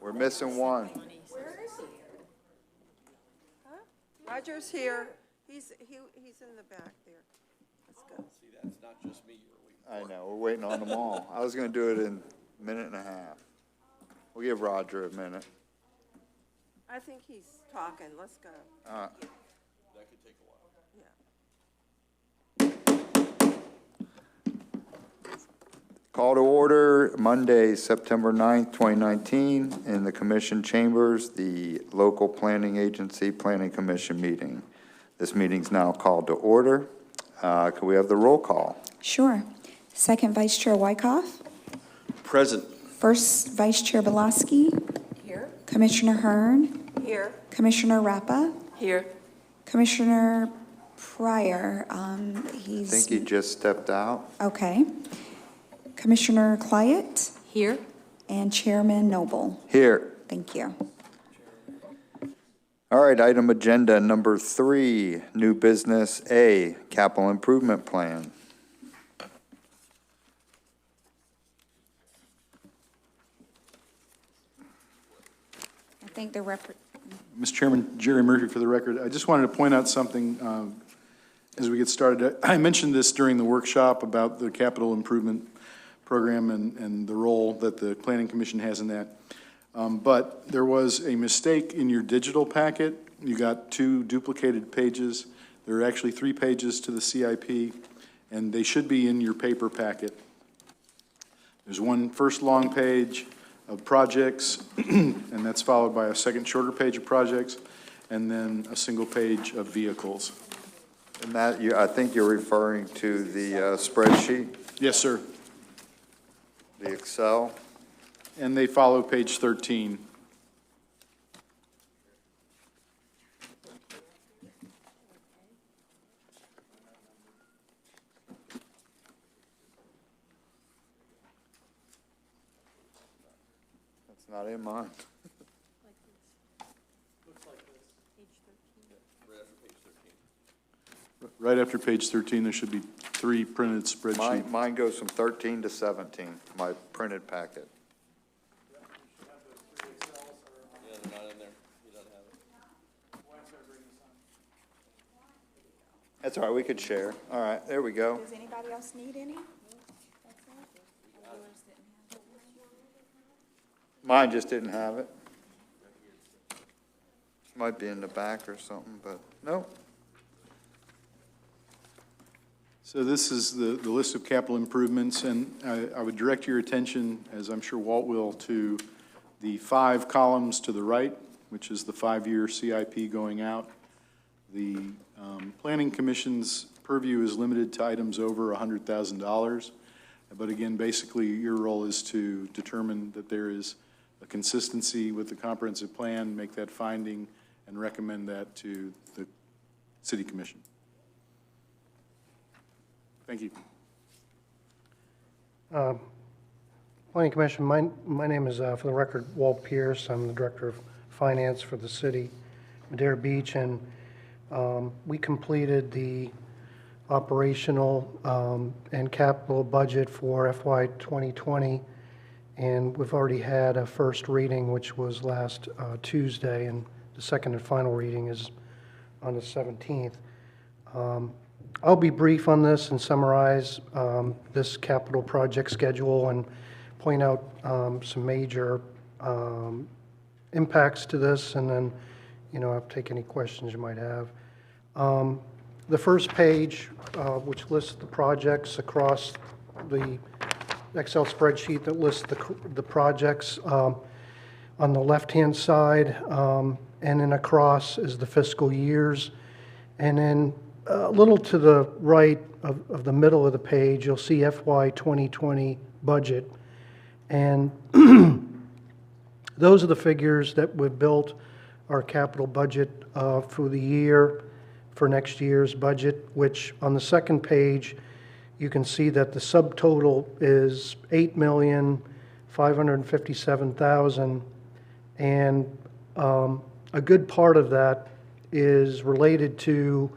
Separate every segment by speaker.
Speaker 1: We're missing one.
Speaker 2: Where is he? Huh? Roger's here. He's in the back there. Let's go.
Speaker 3: See, that's not just me you're waiting
Speaker 1: I know, we're waiting on them all. I was gonna do it in a minute and a half. We'll give Roger a minute.
Speaker 2: I think he's talking. Let's go.
Speaker 3: for. That could take a while.
Speaker 2: Yeah.
Speaker 1: Call to order, Monday, September 9th, 2019, in the Commission Chambers, the Local Planning Agency Planning Commission meeting. This meeting's now called to order. Can we have the roll call?
Speaker 4: Sure. Second Vice Chair Wyckoff,
Speaker 3: Present.
Speaker 4: First Vice Chair Belowski,
Speaker 2: Here.
Speaker 4: Commissioner Hearn,
Speaker 2: Here.
Speaker 4: Commissioner Rappa,
Speaker 2: Here.
Speaker 4: Commissioner Pryor,
Speaker 1: I
Speaker 4: he's,
Speaker 1: think he just stepped out.
Speaker 4: okay. Commissioner Clyett,
Speaker 2: Here.
Speaker 4: and Chairman Noble.
Speaker 1: Here.
Speaker 4: Thank you.
Speaker 1: All right, item agenda number 3, new business A, capital improvement plan.
Speaker 4: I think the
Speaker 5: Mr. Chairman, Jerry Murphy for the record. I just wanted to point out something as we get started. I mentioned this during the workshop about the capital improvement program and the role that the Planning Commission has in that. But there was a mistake in your digital packet. You got 2 duplicated pages. There are actually 3 pages to the CIP, and they should be in your paper packet. There's one first long page of projects, and that's followed by a second shorter page of projects, and then a single page of vehicles.
Speaker 1: And that, I think you're referring to the spreadsheet,
Speaker 5: Yes, sir.
Speaker 1: the Excel.
Speaker 5: And they follow page 13.
Speaker 1: That's not in mine.
Speaker 5: Right after page 13, there should be 3 printed spreadsheets.
Speaker 1: Mine goes from 13 to 17, my printed packet.
Speaker 3: Yeah, they're not in there. He doesn't have it.
Speaker 1: That's all right, we could share. All right, there we go.
Speaker 4: Does anybody else need any?
Speaker 1: Mine just didn't have it. Might be in the back or something, but nope.
Speaker 5: So this is the list of capital improvements, and I would direct your attention, as I'm sure Walt will, to the 5 columns to the right, which is the 5-year CIP going out. The Planning Commission's purview is limited to items over $100,000. But again, basically, your role is to determine that there is a consistency with the comprehensive plan, make that finding, and recommend that to the City Commission. Thank you.
Speaker 6: Planning Commission, my name is, for the record, Walt Pierce. I'm the Director of Finance for the city, Madera Beach, and we completed the operational and capital budget for FY 2020, and we've already had a first reading, which was last Tuesday, and the second and final reading is on the 17th. I'll be brief on this and summarize this capital project schedule and point out some major impacts to this, and then, I'll take any questions you might have. The first page, which lists the projects across the Excel spreadsheet that lists the projects on the left-hand side, and then across is the fiscal years, and then a little to the right of the middle of the page, you'll see FY 2020 budget. And those are the figures that we've built our capital budget for the year, for next year's budget, which on the second page, you can see that the subtotal is $8,557,000, and a good part of that is related to,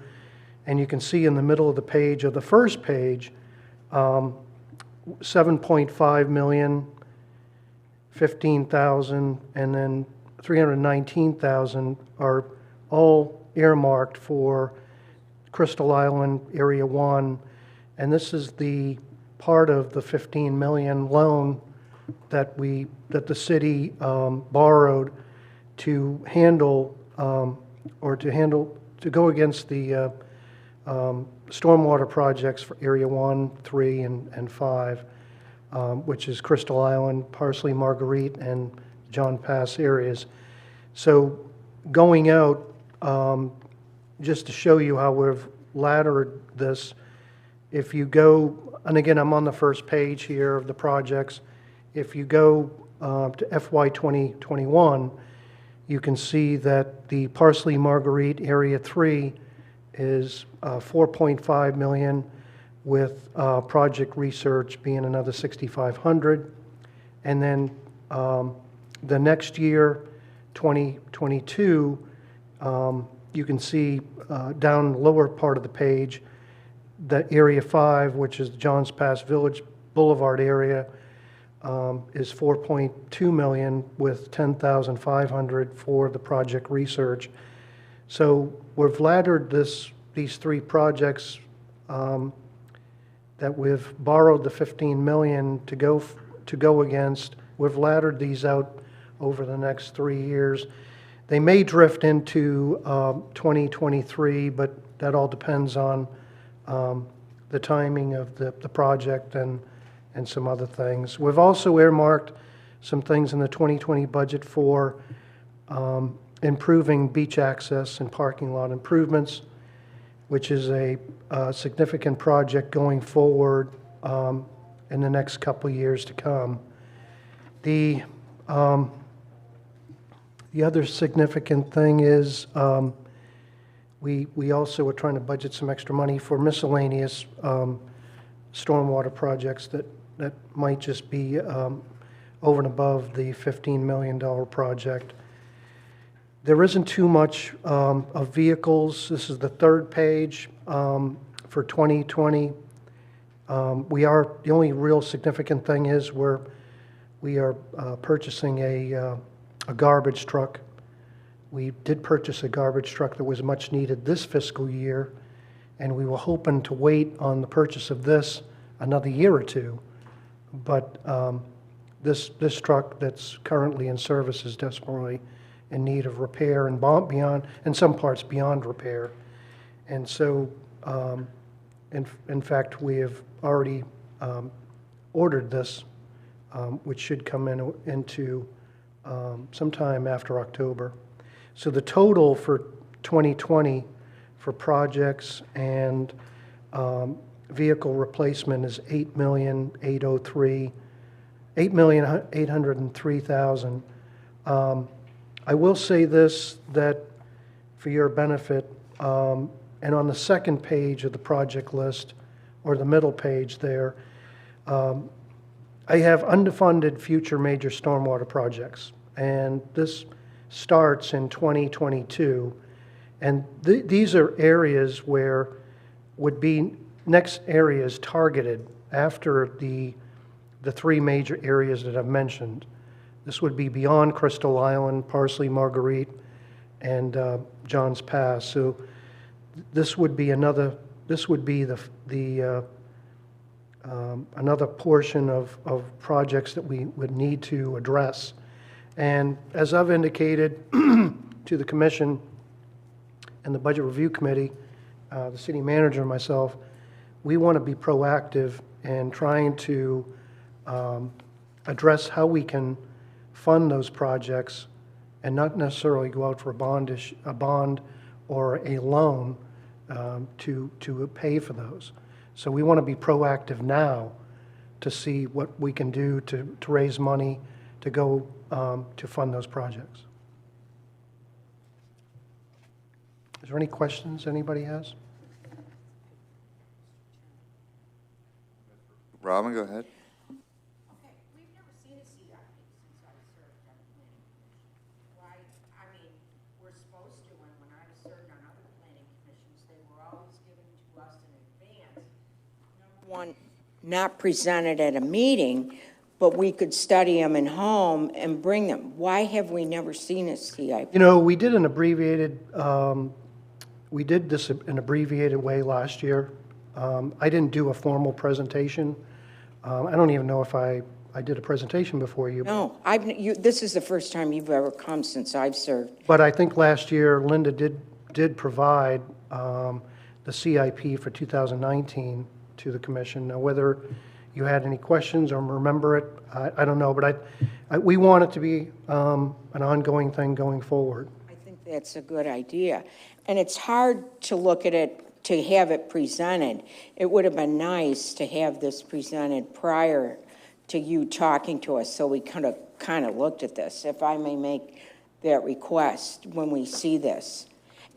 Speaker 6: and you can see in the middle of the page, of the first page, $7.5 million, $15,000, and then $319,000 are all earmarked for Crystal Island Area 1. And this is the part of the $15 million loan that the city borrowed to handle, to go against the stormwater projects for Area 1, 3, and 5, which is Crystal Island, Parsley, Marguerite, and John Pass areas. So going out, just to show you how we've laddered this, if you go, and again, I'm on the first page here of the projects. If you go to FY 2021, you can see that the Parsley Marguerite Area 3 is $4.5 million, with project research being another $6,500. And then the next year, 2022, you can see down the lower part of the page, that Area 5, which is Johns Pass Village Boulevard area, is $4.2 million, with $10,500 for the project research. So we've laddered these three projects that we've borrowed the $15 million to go against. We've laddered these out over the next 3 years. They may drift into 2023, but that all depends on the timing of the project and some other things. We've also earmarked some things in the 2020 budget for improving beach access and parking lot improvements, which is a significant project going forward in the next couple of years to come. The other significant thing is we also are trying to budget some extra money for miscellaneous stormwater projects that might just be over and above the $15 million project. There isn't too much of vehicles. This is the third page for 2020. The only real significant thing is we are purchasing a garbage truck. We did purchase a garbage truck that was much needed this fiscal year, and we were hoping to wait on the purchase of this another year or two. But this truck that's currently in service is desperately in need of repair and beyond, and some parts beyond repair. And so, in fact, we have already ordered this, which should come into sometime after October. So the total for 2020 for projects and vehicle replacement is $8,803,000. I will say this, that for your benefit, and on the second page of the project list, or the middle page there, I have underfunded future major stormwater projects, and this starts in 2022. And these are areas where would be next areas targeted after the three major areas that I've mentioned. This would be beyond Crystal Island, Parsley, Marguerite, and Johns Pass. So this would be another. This would be another portion of projects that we would need to address. And as I've indicated to the Commission and the Budget Review Committee, the city manager and myself, we want to be proactive in trying to address how we can fund those projects and not necessarily go out for a bond or a loan to pay for those. So we want to be proactive now to see what we can do to raise money to go to fund those projects. Is there any questions anybody has?
Speaker 1: Robin, go ahead.
Speaker 7: Okay, we've never seen a CIP since I served on the planning commission. Why, I mean, we're supposed to, and when I served on other planning commissions, they were always given to us in advance. Number one, not presented at a meeting, but we could study them at home and bring them. Why have we never seen a CIP?
Speaker 6: You know, we did an abbreviated, we did this in an abbreviated way last year. I didn't do a formal presentation. I don't even know if I did a presentation before you.
Speaker 7: No, this is the first time you've ever come since I've served.
Speaker 6: But I think last year Linda did provide the CIP for 2019 to the commission. Now, whether you had any questions or remember it, I don't know, but we want it to be an ongoing thing going forward.
Speaker 7: I think that's a good idea. And it's hard to look at it, to have it presented. It would have been nice to have this presented prior to you talking to us, so we kind of looked at this, if I may make that request when we see this.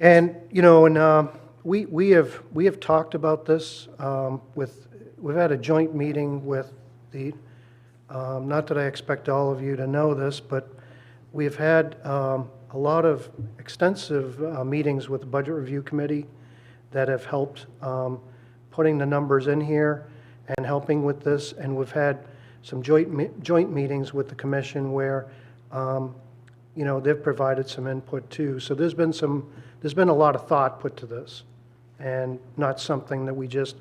Speaker 6: And, you know, and we have talked about this we've had a joint meeting with the, not that I expect all of you to know this, but we've had a lot of extensive meetings with the Budget Review Committee that have helped putting the numbers in here and helping with this, and we've had some joint meetings with the commission where, you know, they've provided some input too. So there's been a lot of thought put to this, and not something that we just,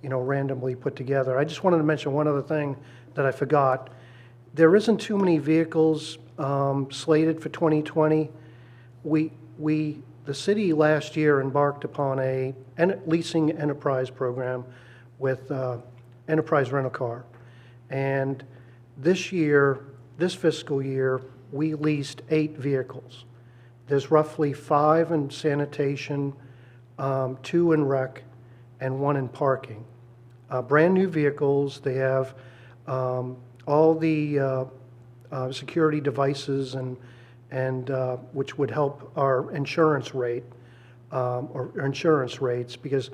Speaker 6: you know, randomly put together. I just wanted to mention one other thing that I forgot. There isn't too many vehicles slated for 2020. The city last year embarked upon a leasing enterprise program with Enterprise Rental Car. And this year, this fiscal year, we leased 8 vehicles. There's roughly 5 in sanitation, 2 in rec, and 1 in parking. Brand new vehicles. They have all the security devices and which would help our insurance rate or insurance rates, because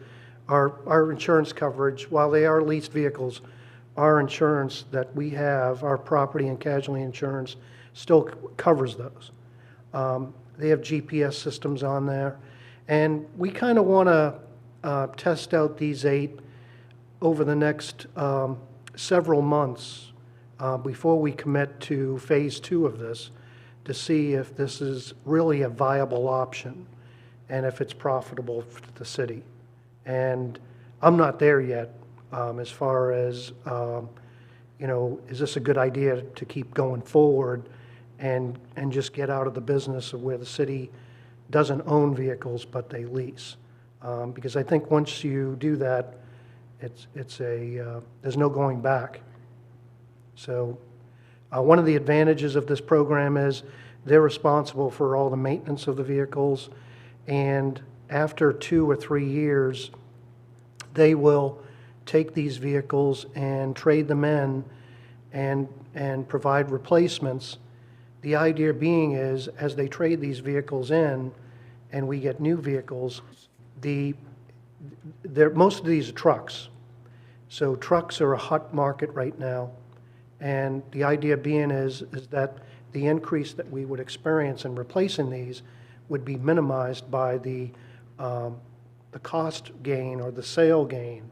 Speaker 6: our insurance coverage, while they are leased vehicles, our insurance that we have, our property and casualty insurance, still covers those. They have GPS systems on there, and we kind of want to test out these 8 over the next several months before we commit to phase 2 of this, to see if this is really a viable option and if it's profitable for the city. And I'm not there yet as far as, you know, is this a good idea to keep going forward and just get out of the business of where the city doesn't own vehicles but they lease? Because I think once you do that, there's no going back. So one of the advantages of this program is they're responsible for all the maintenance of the vehicles, and after 2 or 3 years, they will take these vehicles and trade them in and provide replacements. The idea being is, as they trade these vehicles in and we get new vehicles, most of these are trucks. So trucks are a hot market right now. And the idea being is that the increase that we would experience in replacing these would be minimized by the cost gain or the sale gain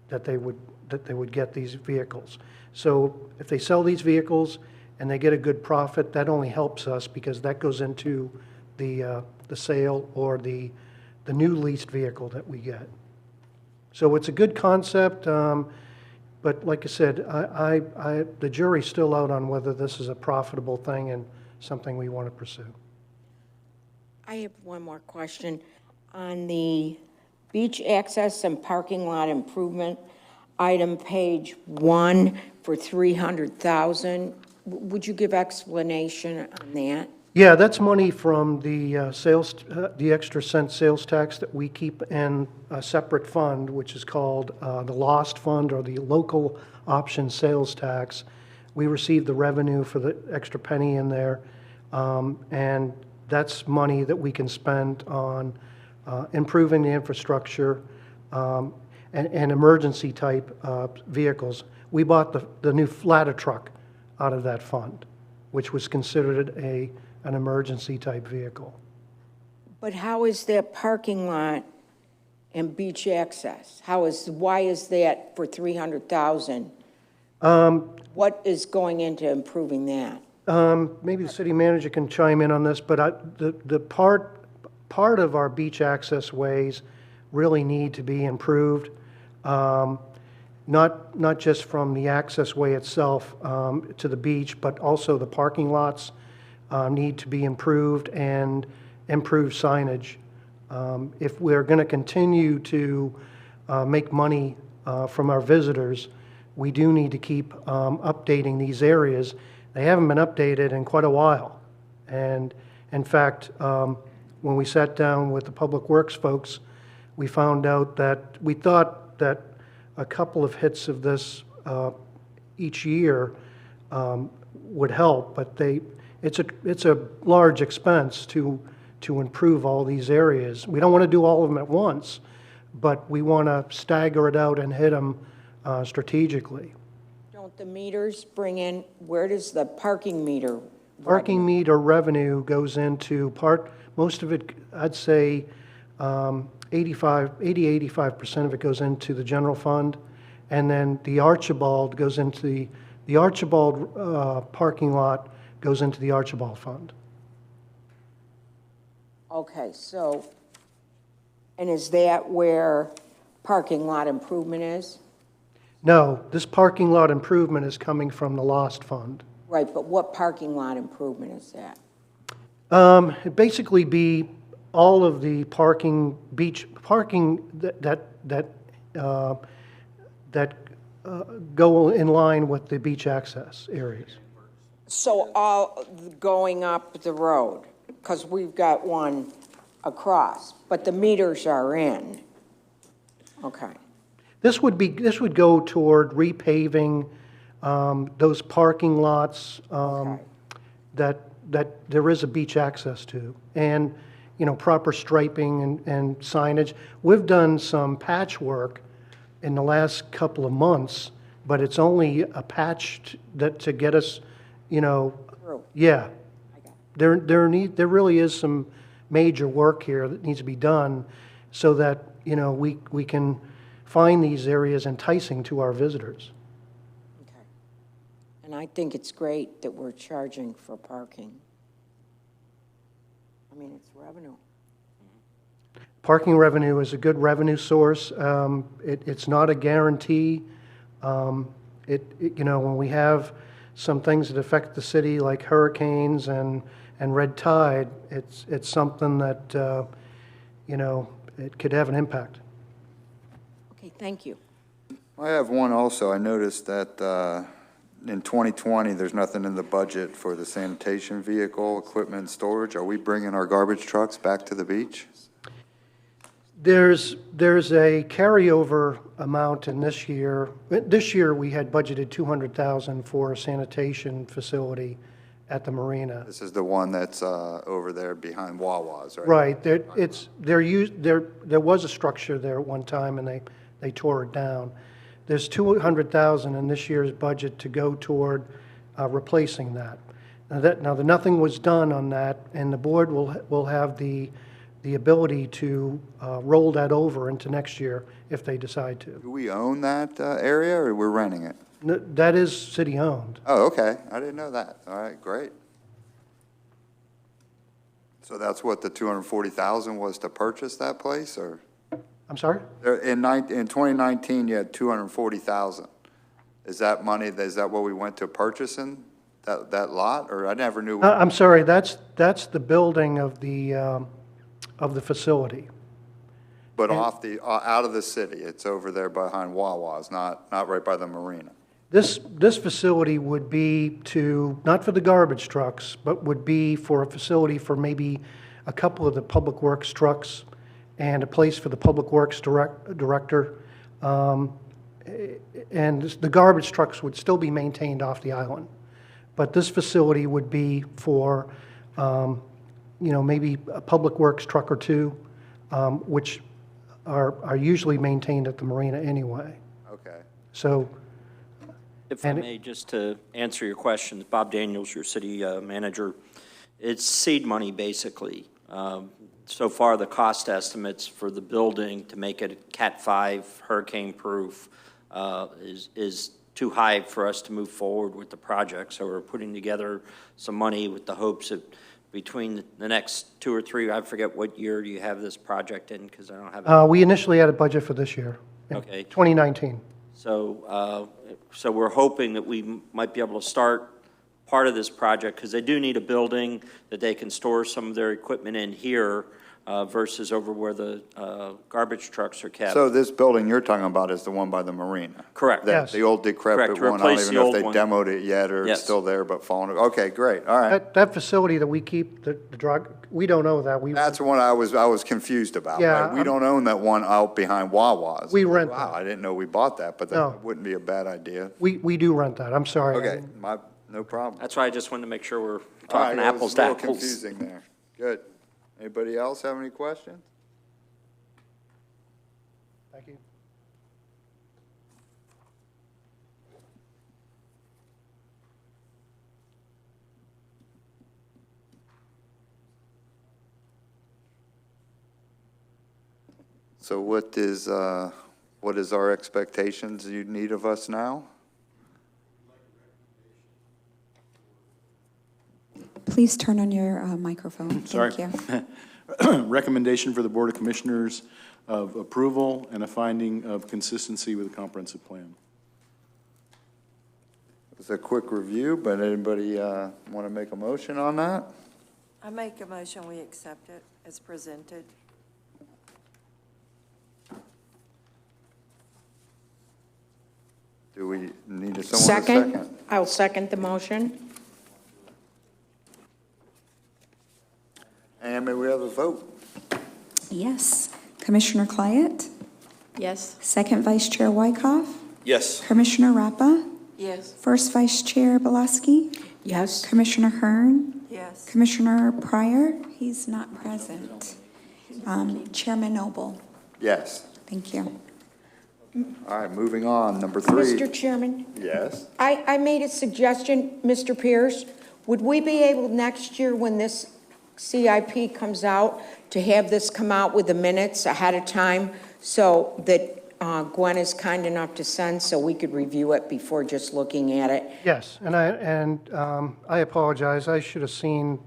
Speaker 6: that they would get these vehicles. So if they sell these vehicles and they get a good profit, that only helps us, because that goes into the sale or the new leased vehicle that we get. So it's a good concept, but like I said, the jury's still out on whether this is a profitable thing and something we want to pursue.
Speaker 7: I have one more question. On the beach access and parking lot improvement, item page 1 for $300,000, would you give explanation on that?
Speaker 6: Yeah, that's money from the the extra cent sales tax that we keep in a separate fund, which is called the Lost Fund, or the Local Option Sales Tax. We receive the revenue for the extra penny in there, and that's money that we can spend on improving the infrastructure and emergency type vehicles. We bought the new ladder truck out of that fund, which was considered an emergency type vehicle.
Speaker 7: But how is that parking lot and beach access? Why is that for $300,000? What is going into improving that?
Speaker 6: Maybe the city manager can chime in on this, but the part of our beach access ways really need to be improved. Not just from the access way itself to the beach, but also the parking lots need to be improved and improved signage. If we're going to continue to make money from our visitors, we do need to keep updating these areas. They haven't been updated in quite a while. And in fact, when we sat down with the Public Works folks, we found out that we thought that a couple of hits of this each year would help, but it's a large expense to improve all these areas. We don't want to do all of them at once, but we want to stagger it out and hit them strategically.
Speaker 7: Don't the meters bring in, where does the parking meter?
Speaker 6: Parking meter revenue goes into most of it, I'd say 85% of it goes into the general fund, and then the Archibald goes into the Archibald parking lot goes into the Archibald fund.
Speaker 7: Okay, so, and is that where parking lot improvement is?
Speaker 6: No, this parking lot improvement is coming from the Lost Fund.
Speaker 7: Right, but what parking lot improvement is that?
Speaker 6: It'd basically be all of the beach parking that go in line with the beach access areas.
Speaker 7: So all going up the road, because we've got one across, but the meters are in. Okay.
Speaker 6: This would go toward repaving those parking lots
Speaker 7: Okay.
Speaker 6: that there is a beach access to, and proper striping and signage. We've done some patchwork in the last couple of months, but it's only a patch to get us,
Speaker 7: Through.
Speaker 6: yeah.
Speaker 7: I got it.
Speaker 6: There really is some major work here that needs to be done so that, we can find these areas enticing to our visitors.
Speaker 7: Okay. And I think it's great that we're charging for parking. I mean, it's revenue.
Speaker 6: Parking revenue is a good revenue source. It's not a guarantee. When we have some things that affect the city, like hurricanes and red tide, it's something that, it could have an impact.
Speaker 7: Okay, thank you.
Speaker 1: I have one also. I noticed that in 2020, there's nothing in the budget for the sanitation vehicle, equipment, and storage. Are we bringing our garbage trucks back to the beach?
Speaker 6: There's a carryover amount in this year. This year, we had budgeted $200,000 for a sanitation facility at the marina.
Speaker 1: This is the one that's over there behind Wawa's, right?
Speaker 6: Right. There was a structure there at one time, and they tore it down. There's $200,000 in this year's budget to go toward replacing that. Now, nothing was done on that, and the board will have the ability to roll that over into next year if they decide to.
Speaker 1: Do we own that area, or we're renting it?
Speaker 6: That is city-owned.
Speaker 1: Oh, okay. I didn't know that. All right, great. So that's what the $240,000 was to purchase that place, or?
Speaker 6: I'm sorry?
Speaker 1: In 2019, you had $240,000. Is that money, is that what we went to purchasing, that lot, or I never knew?
Speaker 6: I'm sorry, that's the building of the facility.
Speaker 1: But out of the city, it's over there behind Wawa's, not right by the marina.
Speaker 6: This facility would be not for the garbage trucks, but would be for a facility for maybe a couple of the Public Works trucks and a place for the Public Works director. And the garbage trucks would still be maintained off the island. But this facility would be for, maybe a Public Works truck or two, which are usually maintained at the marina anyway.
Speaker 1: Okay.
Speaker 6: So,
Speaker 8: If I
Speaker 6: And-
Speaker 8: may, just to answer your questions, Bob Daniels, your city manager, it's seed money, basically. So far, the cost estimates for the building to make it Cat 5 hurricane-proof is too high for us to move forward with the project. So we're putting together some money with the hopes of between the next 2 or 3, I forget what year you have this project in, because I don't have it.
Speaker 6: We initially had a budget for this year, in
Speaker 8: Okay.
Speaker 6: 2019.
Speaker 8: So, so we're hoping that we might be able to start part of this project, because they do need a building that they can store some of their equipment in here versus over where the garbage trucks are kept.
Speaker 1: So this building you're talking about is the one by the marina?
Speaker 8: Correct.
Speaker 6: Yes.
Speaker 1: The old decrepit
Speaker 8: Correct,
Speaker 1: one? I don't
Speaker 8: replace
Speaker 1: even
Speaker 8: the
Speaker 1: know if
Speaker 8: old
Speaker 1: they
Speaker 8: one.
Speaker 1: demoed it yet or it's
Speaker 8: Yes.
Speaker 1: still there, but falling. Okay, great, all right.
Speaker 6: That facility that we keep, the drug, we don't know that.
Speaker 1: That's the one I was confused about.
Speaker 6: Yeah,
Speaker 1: right? We don't own that one out behind Wawa's.
Speaker 6: We rent
Speaker 1: Wow,
Speaker 6: that.
Speaker 1: I didn't know we bought that, but
Speaker 6: No.
Speaker 1: that wouldn't be a bad idea.
Speaker 6: We do rent that, I'm sorry.
Speaker 1: Okay, no problem.
Speaker 8: That's why I just wanted to make sure we're
Speaker 1: All right,
Speaker 8: talking
Speaker 1: it was
Speaker 8: apples to
Speaker 1: a little
Speaker 8: apples.
Speaker 1: confusing there. Good. Anybody else have any questions?
Speaker 6: Thank you.
Speaker 1: So what is our expectations you need of us now?
Speaker 4: Please turn on your microphone.
Speaker 5: Sorry.
Speaker 4: Thank you.
Speaker 5: Recommendation for the Board of Commissioners of approval and a finding of consistency with the comprehensive plan.
Speaker 1: It's a quick review, but anybody want to make a motion on that?
Speaker 2: I make a motion, we accept it as presented.
Speaker 1: Do we need someone to second?
Speaker 7: I'll second the motion.
Speaker 1: And may we have a vote?
Speaker 4: Yes. Commissioner Clyett,
Speaker 7: Yes.
Speaker 4: Second Vice Chair Wykoff,
Speaker 3: Yes.
Speaker 4: Commissioner Rappa,
Speaker 2: Yes.
Speaker 4: First Vice Chair Belaski,
Speaker 7: Yes.
Speaker 4: Commissioner Hearn,
Speaker 2: Yes.
Speaker 4: Commissioner Pryor, he's not present. Chairman Noble,
Speaker 1: Yes.
Speaker 4: thank you.
Speaker 1: All right, moving on, number 3.
Speaker 7: Mr. Chairman,
Speaker 1: Yes?
Speaker 7: I made a suggestion, Mr. Pierce. Would we be able next year, when this CIP comes out, to have this come out with the minutes ahead of time so that Gwen is kind enough to send so we could review it before just looking at it?
Speaker 6: Yes, and I apologize, I should have seen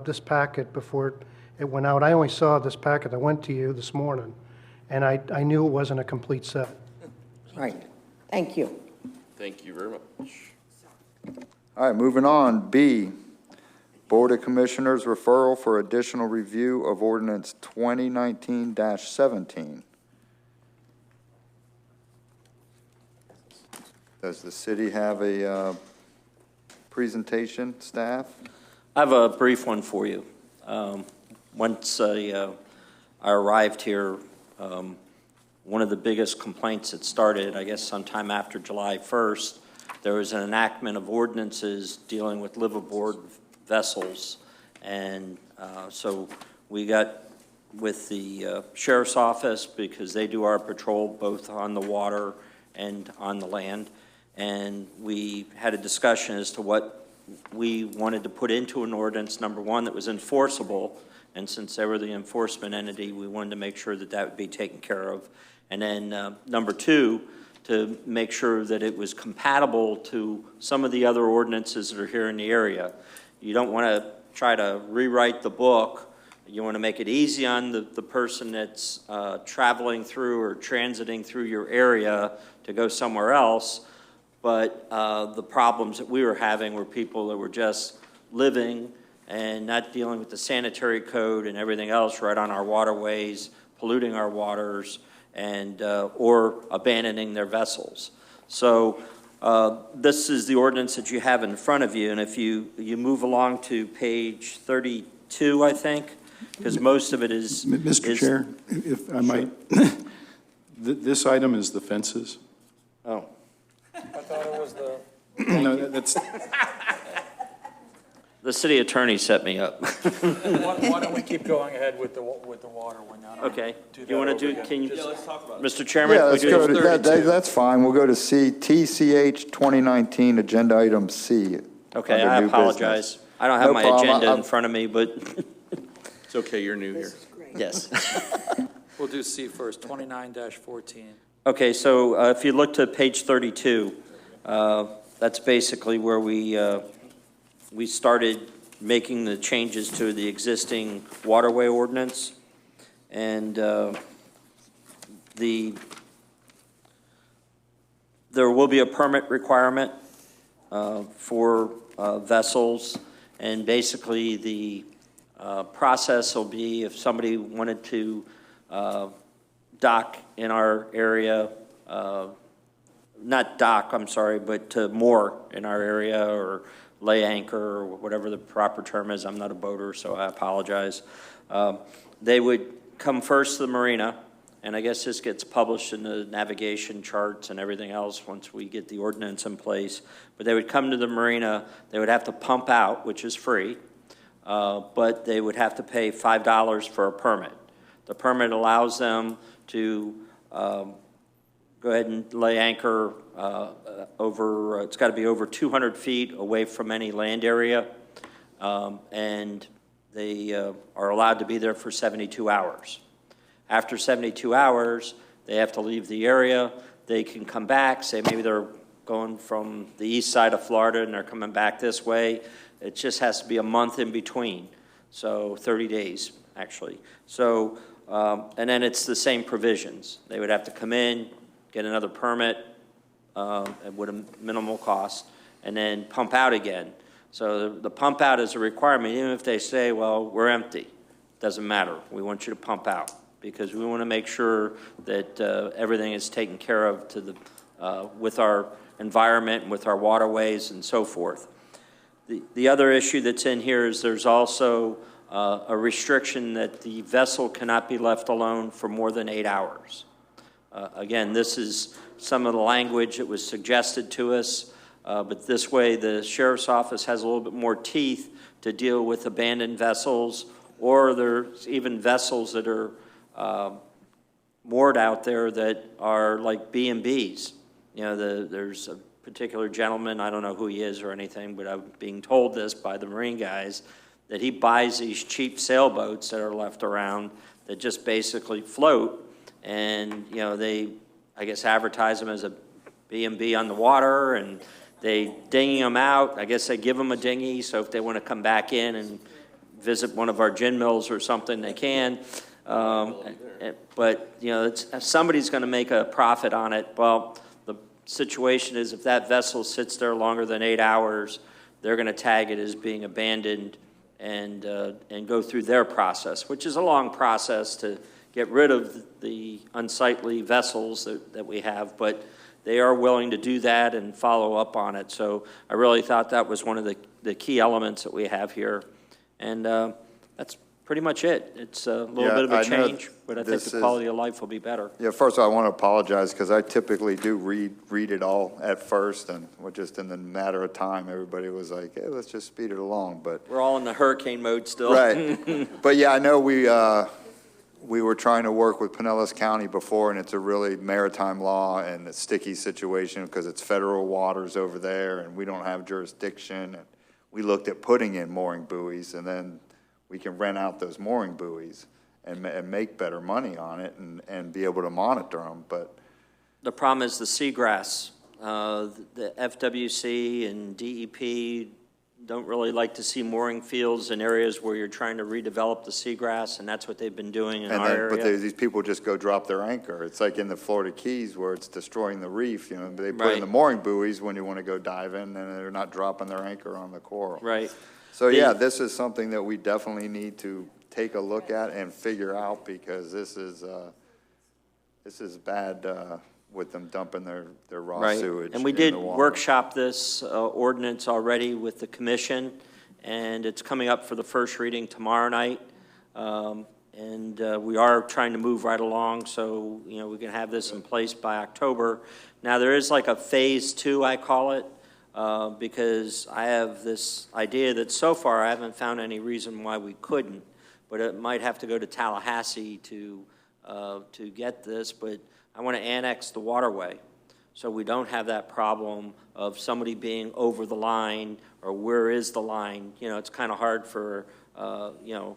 Speaker 6: this packet before it went out. I only saw this packet that went to you this morning, and I knew it wasn't a complete set.
Speaker 7: Right. Thank you.
Speaker 3: Thank you very much.
Speaker 1: All right, moving on, B, Board of Commissioners referral for additional review of ordinance 2019-17. Does the city have a presentation, staff?
Speaker 8: I have a brief one for you. Once I arrived here, one of the biggest complaints that started, I guess sometime after July 1st, there was an enactment of ordinances dealing with liveaboard vessels. And so we got with the sheriff's office, because they do our patrol both on the water and on the land. And we had a discussion as to what we wanted to put into an ordinance, number one, that was enforceable. And since they were the enforcement entity, we wanted to make sure that that would be taken care of. And then number two, to make sure that it was compatible to some of the other ordinances that are here in the area. You don't want to try to rewrite the book. You want to make it easy on the person that's traveling through or transiting through your area to go somewhere else. But the problems that we were having were people that were just living and not dealing with the sanitary code and everything else right on our waterways, polluting our waters, and or abandoning their vessels. So this is the ordinance that you have in front of you, and if you move along to page 32, I think, because most of it is...
Speaker 5: Mr. Chair, if I might, this item is the fences.
Speaker 8: Oh.
Speaker 9: I thought it was the,
Speaker 5: No, that's,
Speaker 8: The city attorney set me up.
Speaker 9: why don't we keep going ahead with the water one now?
Speaker 8: Okay.
Speaker 9: Do
Speaker 8: You want
Speaker 9: that
Speaker 8: to do,
Speaker 9: over
Speaker 8: can you,
Speaker 9: again.
Speaker 3: Let's talk about it.
Speaker 8: Mr. Chairman?
Speaker 1: Yeah,
Speaker 8: we
Speaker 1: let's
Speaker 8: do-
Speaker 1: go to, that's fine, we'll go to C, TCH 2019, agenda item C.
Speaker 8: Okay,
Speaker 1: under
Speaker 8: I
Speaker 1: new
Speaker 8: apologize.
Speaker 1: business.
Speaker 8: I don't have
Speaker 1: No
Speaker 8: my
Speaker 1: problem.
Speaker 8: agenda in
Speaker 1: I'm-
Speaker 8: front of me, but
Speaker 3: It's okay, you're new here.
Speaker 8: yes.
Speaker 9: We'll do C first, 29-14.
Speaker 8: Okay, so if you look to page 32, That's basically where we started making the changes to the existing waterway ordinance. And there will be a permit requirement for vessels, and basically the process will be if somebody wanted to dock in our area, not dock, I'm sorry, but to moor in our area or lay anchor or whatever the proper term is. I'm not a boater, so I apologize. They would come first to the marina, and I guess this gets published in the navigation charts and everything else once we get the ordinance in place. But they would come to the marina, they would have to pump out, which is free, but they would have to pay $5 for a permit. The permit allows them to go ahead and lay anchor over, it's got to be over 200 feet away from any land area, and they are allowed to be there for 72 hours. After 72 hours, they have to leave the area. They can come back, say maybe they're going from the east side of Florida and they're coming back this way. It just has to be a month in between, so 30 days, actually. So, and then it's the same provisions. They would have to come in, get another permit with a minimal cost, and then pump out again. So the pump out is a requirement, even if they say, well, we're empty. Doesn't matter. We want you to pump out because we want to make sure that everything is taken care of to the, with our environment and with our waterways and so forth. The other issue that's in here is there's also a restriction that the vessel cannot be left alone for more than 8 hours. Again, this is some of the language that was suggested to us, but this way the Sheriff's Office has a little bit more teeth to deal with abandoned vessels, or there's even vessels that are moored out there that are like B&Bs. You know, there's a particular gentleman, I don't know who he is or anything, but I'm being told this by the Marine guys, that he buys these cheap sailboats that are left around that just basically float, and, you know, they, I guess, advertise them as a B&B on the water, and they dinghy them out. I guess they give them a dinghy, so if they want to come back in and visit one of our gin mills or something, they can. But, you know, if somebody's going to make a profit on it, well, the situation is if that vessel sits there longer than 8 hours, they're going to tag it as being abandoned and go through their process, which is a long process to get rid of the unsightly vessels that we have, but they are willing to do that and follow up on it. So I really thought that was one of the key elements that we have here. And that's pretty much it. It's a little bit of a change, but I think the quality of life will be better.
Speaker 1: Yeah, first I want to apologize because I typically do read it all at first, and just in the matter of time, everybody was like, hey, let's just speed it along. But
Speaker 8: we're all in the hurricane mode still.
Speaker 1: Right. But yeah, I know we were trying to work with Pinellas County before, and it's a really maritime law and a sticky situation because it's federal waters over there, and we don't have jurisdiction. And we looked at putting in mooring buoys, and then we can rent out those mooring buoys and make better money on it and be able to monitor them. But
Speaker 8: the problem is the seagrass. The FWC and DEP don't really like to see mooring fields in areas where you're trying to redevelop the seagrass, and that's what they've been doing in our area.
Speaker 1: But these people just go drop their anchor. It's like in the Florida Keys where it's destroying the reef. You know, they put in the mooring buoys when you want to go dive in, and they're not dropping their anchor on the coral.
Speaker 8: Right.
Speaker 1: So yeah, this is something that we definitely need to take a look at and figure out because this is bad with them dumping their raw sewage.
Speaker 8: And we did workshop this ordinance already with the commission, and it's coming up for the first reading tomorrow night. And we are trying to move right along so, you know, we can have this in place by October. Now, there is like a phase 2, I call it, because I have this idea that so far I haven't found any reason why we couldn't, but it might have to go to Tallahassee to get this, but I want to annex the waterway so we don't have that problem of somebody being over the line or where is the line. You know, it's kind of hard for, you know,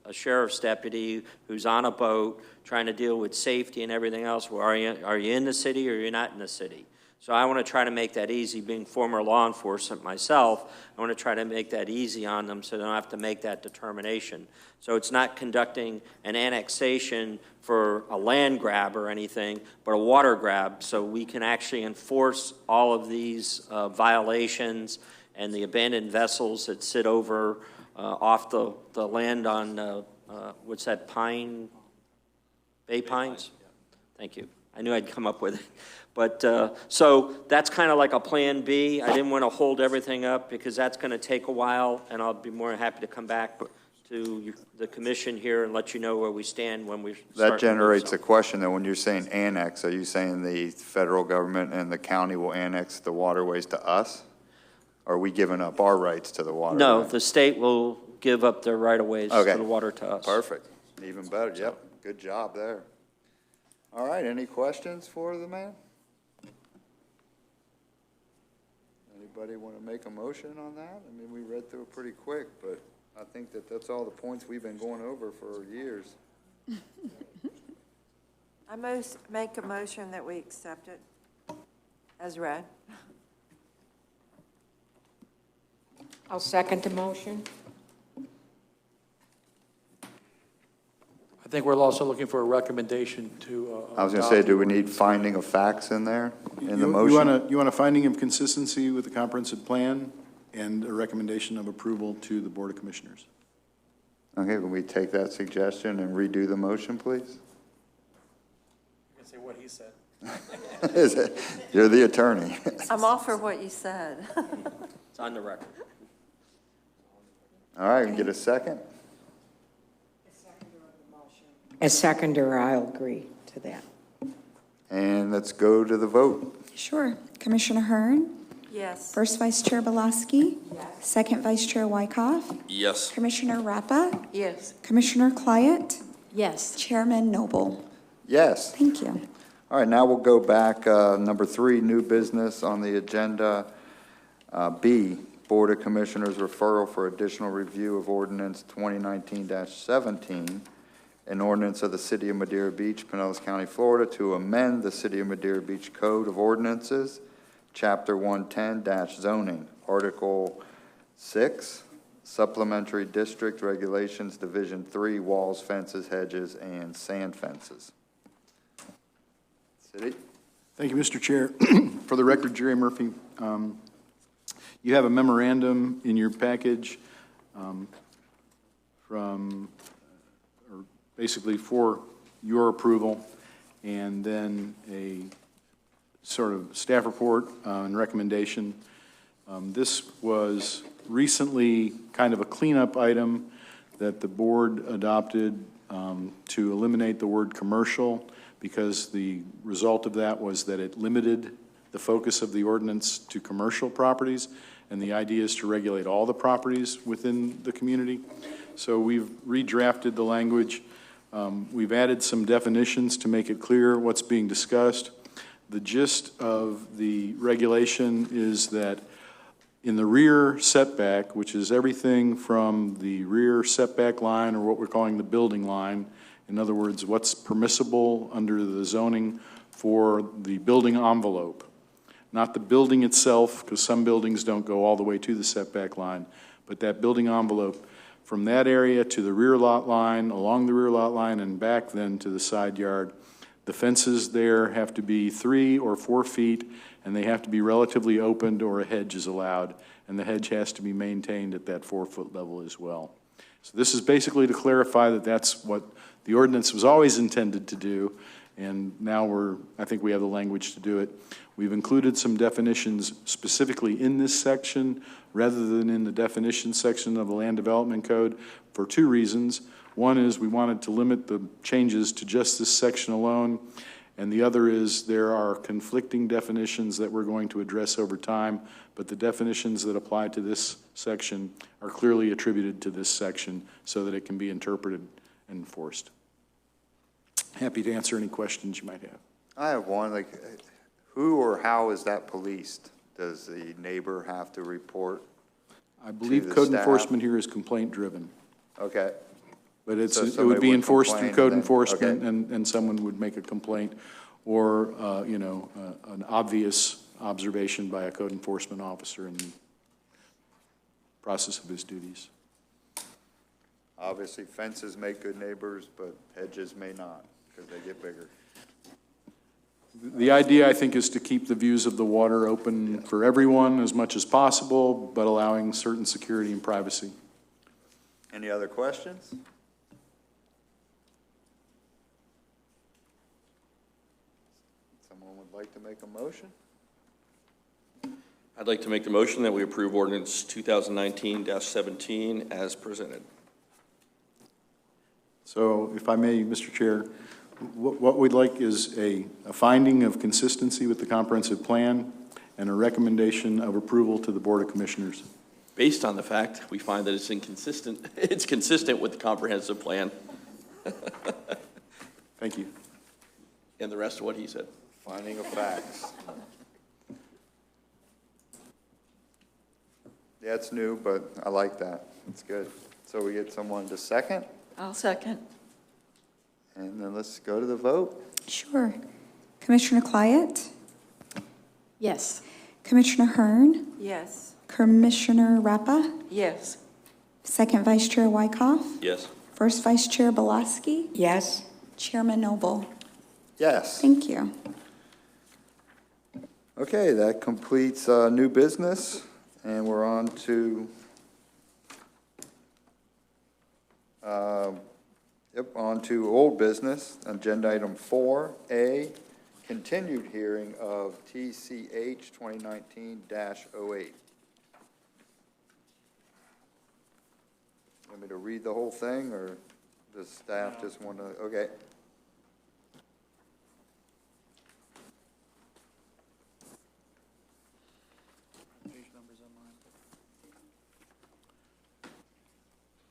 Speaker 8: a sheriff's deputy who's on a boat trying to deal with safety and everything else. Well, are you in the city or you're not in the city? So I want to try to make that easy, being former law enforcement myself, I want to try to make that easy on them so they don't have to make that determination. So it's not conducting an annexation for a land grab or anything, but a water grab, so we can actually enforce all of these violations and the abandoned vessels that sit over off the land on, what's that, Bay Pines? Thank you. I knew I'd come up with it. But, so that's kind of like a plan B. I didn't want to hold everything up because that's going to take a while, and I'll be more than happy to come back to the commission here and let you know where we stand when we start.
Speaker 1: That generates a question, though. When you're saying annex, are you saying the federal government and the county will annex the waterways to us? Or are we giving up our rights to the waterway?
Speaker 8: No, the state will give up their right-of-ways to the water to us.
Speaker 1: Perfect. Even better. Yep. Good job there. All right. Any questions for the man? Anybody want to make a motion on that? I mean, we read through it pretty quick, but I think that that's all the points we've been going over for years.
Speaker 2: I make a motion that we accept it as read.
Speaker 7: I'll second the motion.
Speaker 9: I think we're also looking for a recommendation to.
Speaker 1: I was going to say, do we need finding of facts in there, in the
Speaker 5: You
Speaker 1: motion?
Speaker 5: want a finding of consistency with the comprehensive plan and a recommendation of approval to the Board of Commissioners.
Speaker 1: Okay, can we take that suggestion and redo the motion, please?
Speaker 9: You can say what he said.
Speaker 1: Is it? You're the attorney.
Speaker 2: I'm all for what you said.
Speaker 8: It's on the record.
Speaker 1: All right, can get a second?
Speaker 7: As seconder, I'll agree to that.
Speaker 1: And let's go to the vote.
Speaker 4: Sure. Commissioner Hearn,
Speaker 2: Yes.
Speaker 4: First Vice Chair Belaski, Second Vice Chair Wyckoff,
Speaker 3: Yes.
Speaker 4: Commissioner Rappa,
Speaker 2: Yes.
Speaker 4: Commissioner Clyett,
Speaker 7: Yes.
Speaker 4: Chairman Noble.
Speaker 1: Yes.
Speaker 4: Thank you.
Speaker 1: All right, now we'll go back, number 3, new business on the agenda. B, Board of Commissioners referral for additional review of ordinance 2019-17, an ordinance of the City of Madeira Beach, Pinellas County, Florida, to amend the City of Madeira Beach Code of Ordinances, Chapter 110-zoning, Article 6, Supplementary District Regulations, Division 3, walls, fences, hedges, and sand fences. City?
Speaker 5: Thank you, Mr. Chair. For the record, Jerry Murphy. You have a memorandum in your package basically for your approval, and then a sort of staff report and recommendation. This was recently kind of a cleanup item that the board adopted to eliminate the word commercial, because the result of that was that it limited the focus of the ordinance to commercial properties, and the idea is to regulate all the properties within the community. So we've redrafted the language. We've added some definitions to make it clear what's being discussed. The gist of the regulation is that in the rear setback, which is everything from the rear setback line, or what we're calling the building line, in other words, what's permissible under the zoning for the building envelope, not the building itself, because some buildings don't go all the way to the setback line, but that building envelope from that area to the rear lot line, along the rear lot line, and back then to the side yard. The fences there have to be 3 or 4 feet, and they have to be relatively opened, or a hedge is allowed, and the hedge has to be maintained at that 4-foot level as well. So this is basically to clarify that that's what the ordinance was always intended to do, and now I think we have the language to do it. We've included some definitions specifically in this section rather than in the definition section of the Land Development Code for 2 reasons. One is we wanted to limit the changes to just this section alone, and the other is there are conflicting definitions that we're going to address over time, but the definitions that apply to this section are clearly attributed to this section so that it can be interpreted and enforced. Happy to answer any questions you might have.
Speaker 1: I have one, like, who or how is that policed? Does the neighbor have to report?
Speaker 5: I believe
Speaker 1: the
Speaker 5: code
Speaker 1: staff?
Speaker 5: enforcement here is complaint-driven,
Speaker 1: Okay,
Speaker 5: but
Speaker 1: So
Speaker 5: it would
Speaker 1: somebody
Speaker 5: be
Speaker 1: would
Speaker 5: enforced through
Speaker 1: complain
Speaker 5: code
Speaker 1: and then-
Speaker 5: enforcement,
Speaker 1: okay.
Speaker 5: and someone would make a complaint, or, an obvious observation by a code enforcement officer in the process of his duties.
Speaker 1: Obviously, fences make good neighbors, but hedges may not, because they get bigger.
Speaker 5: The idea, I think, is to keep the views of the water open for everyone as much as possible, but allowing certain security and privacy.
Speaker 1: Any other questions? Someone would like to make a motion?
Speaker 3: I'd like to make the motion that we approve ordinance 2019-17 as presented.
Speaker 5: So if I may, Mr. Chair, what we'd like is a finding of consistency with the comprehensive plan and a recommendation of approval to the Board of Commissioners.
Speaker 3: Based on the fact we find that it's inconsistent, it's consistent with the comprehensive plan
Speaker 5: Thank you.
Speaker 3: and the rest of what he said.
Speaker 1: Finding of facts. Yeah, it's new, but I like that. It's good. So we get someone to second,
Speaker 2: I'll second.
Speaker 1: and then let's go to the vote.
Speaker 4: Sure. Commissioner Clyett,
Speaker 2: Yes.
Speaker 4: Commissioner Hearn,
Speaker 2: Yes.
Speaker 4: Commissioner Rappa,
Speaker 2: Yes.
Speaker 4: Second Vice Chair Wyckoff,
Speaker 3: Yes.
Speaker 4: First Vice Chair Belaski,
Speaker 7: Yes.
Speaker 4: Chairman Noble.
Speaker 1: Yes.
Speaker 4: Thank you.
Speaker 1: Okay, that completes new business, and we're on to, on to old business, agenda item 4A, continued hearing of TCH 2019-08. Want me to read the whole thing, or does staff just want to, okay.
Speaker 9: Page numbers on mine.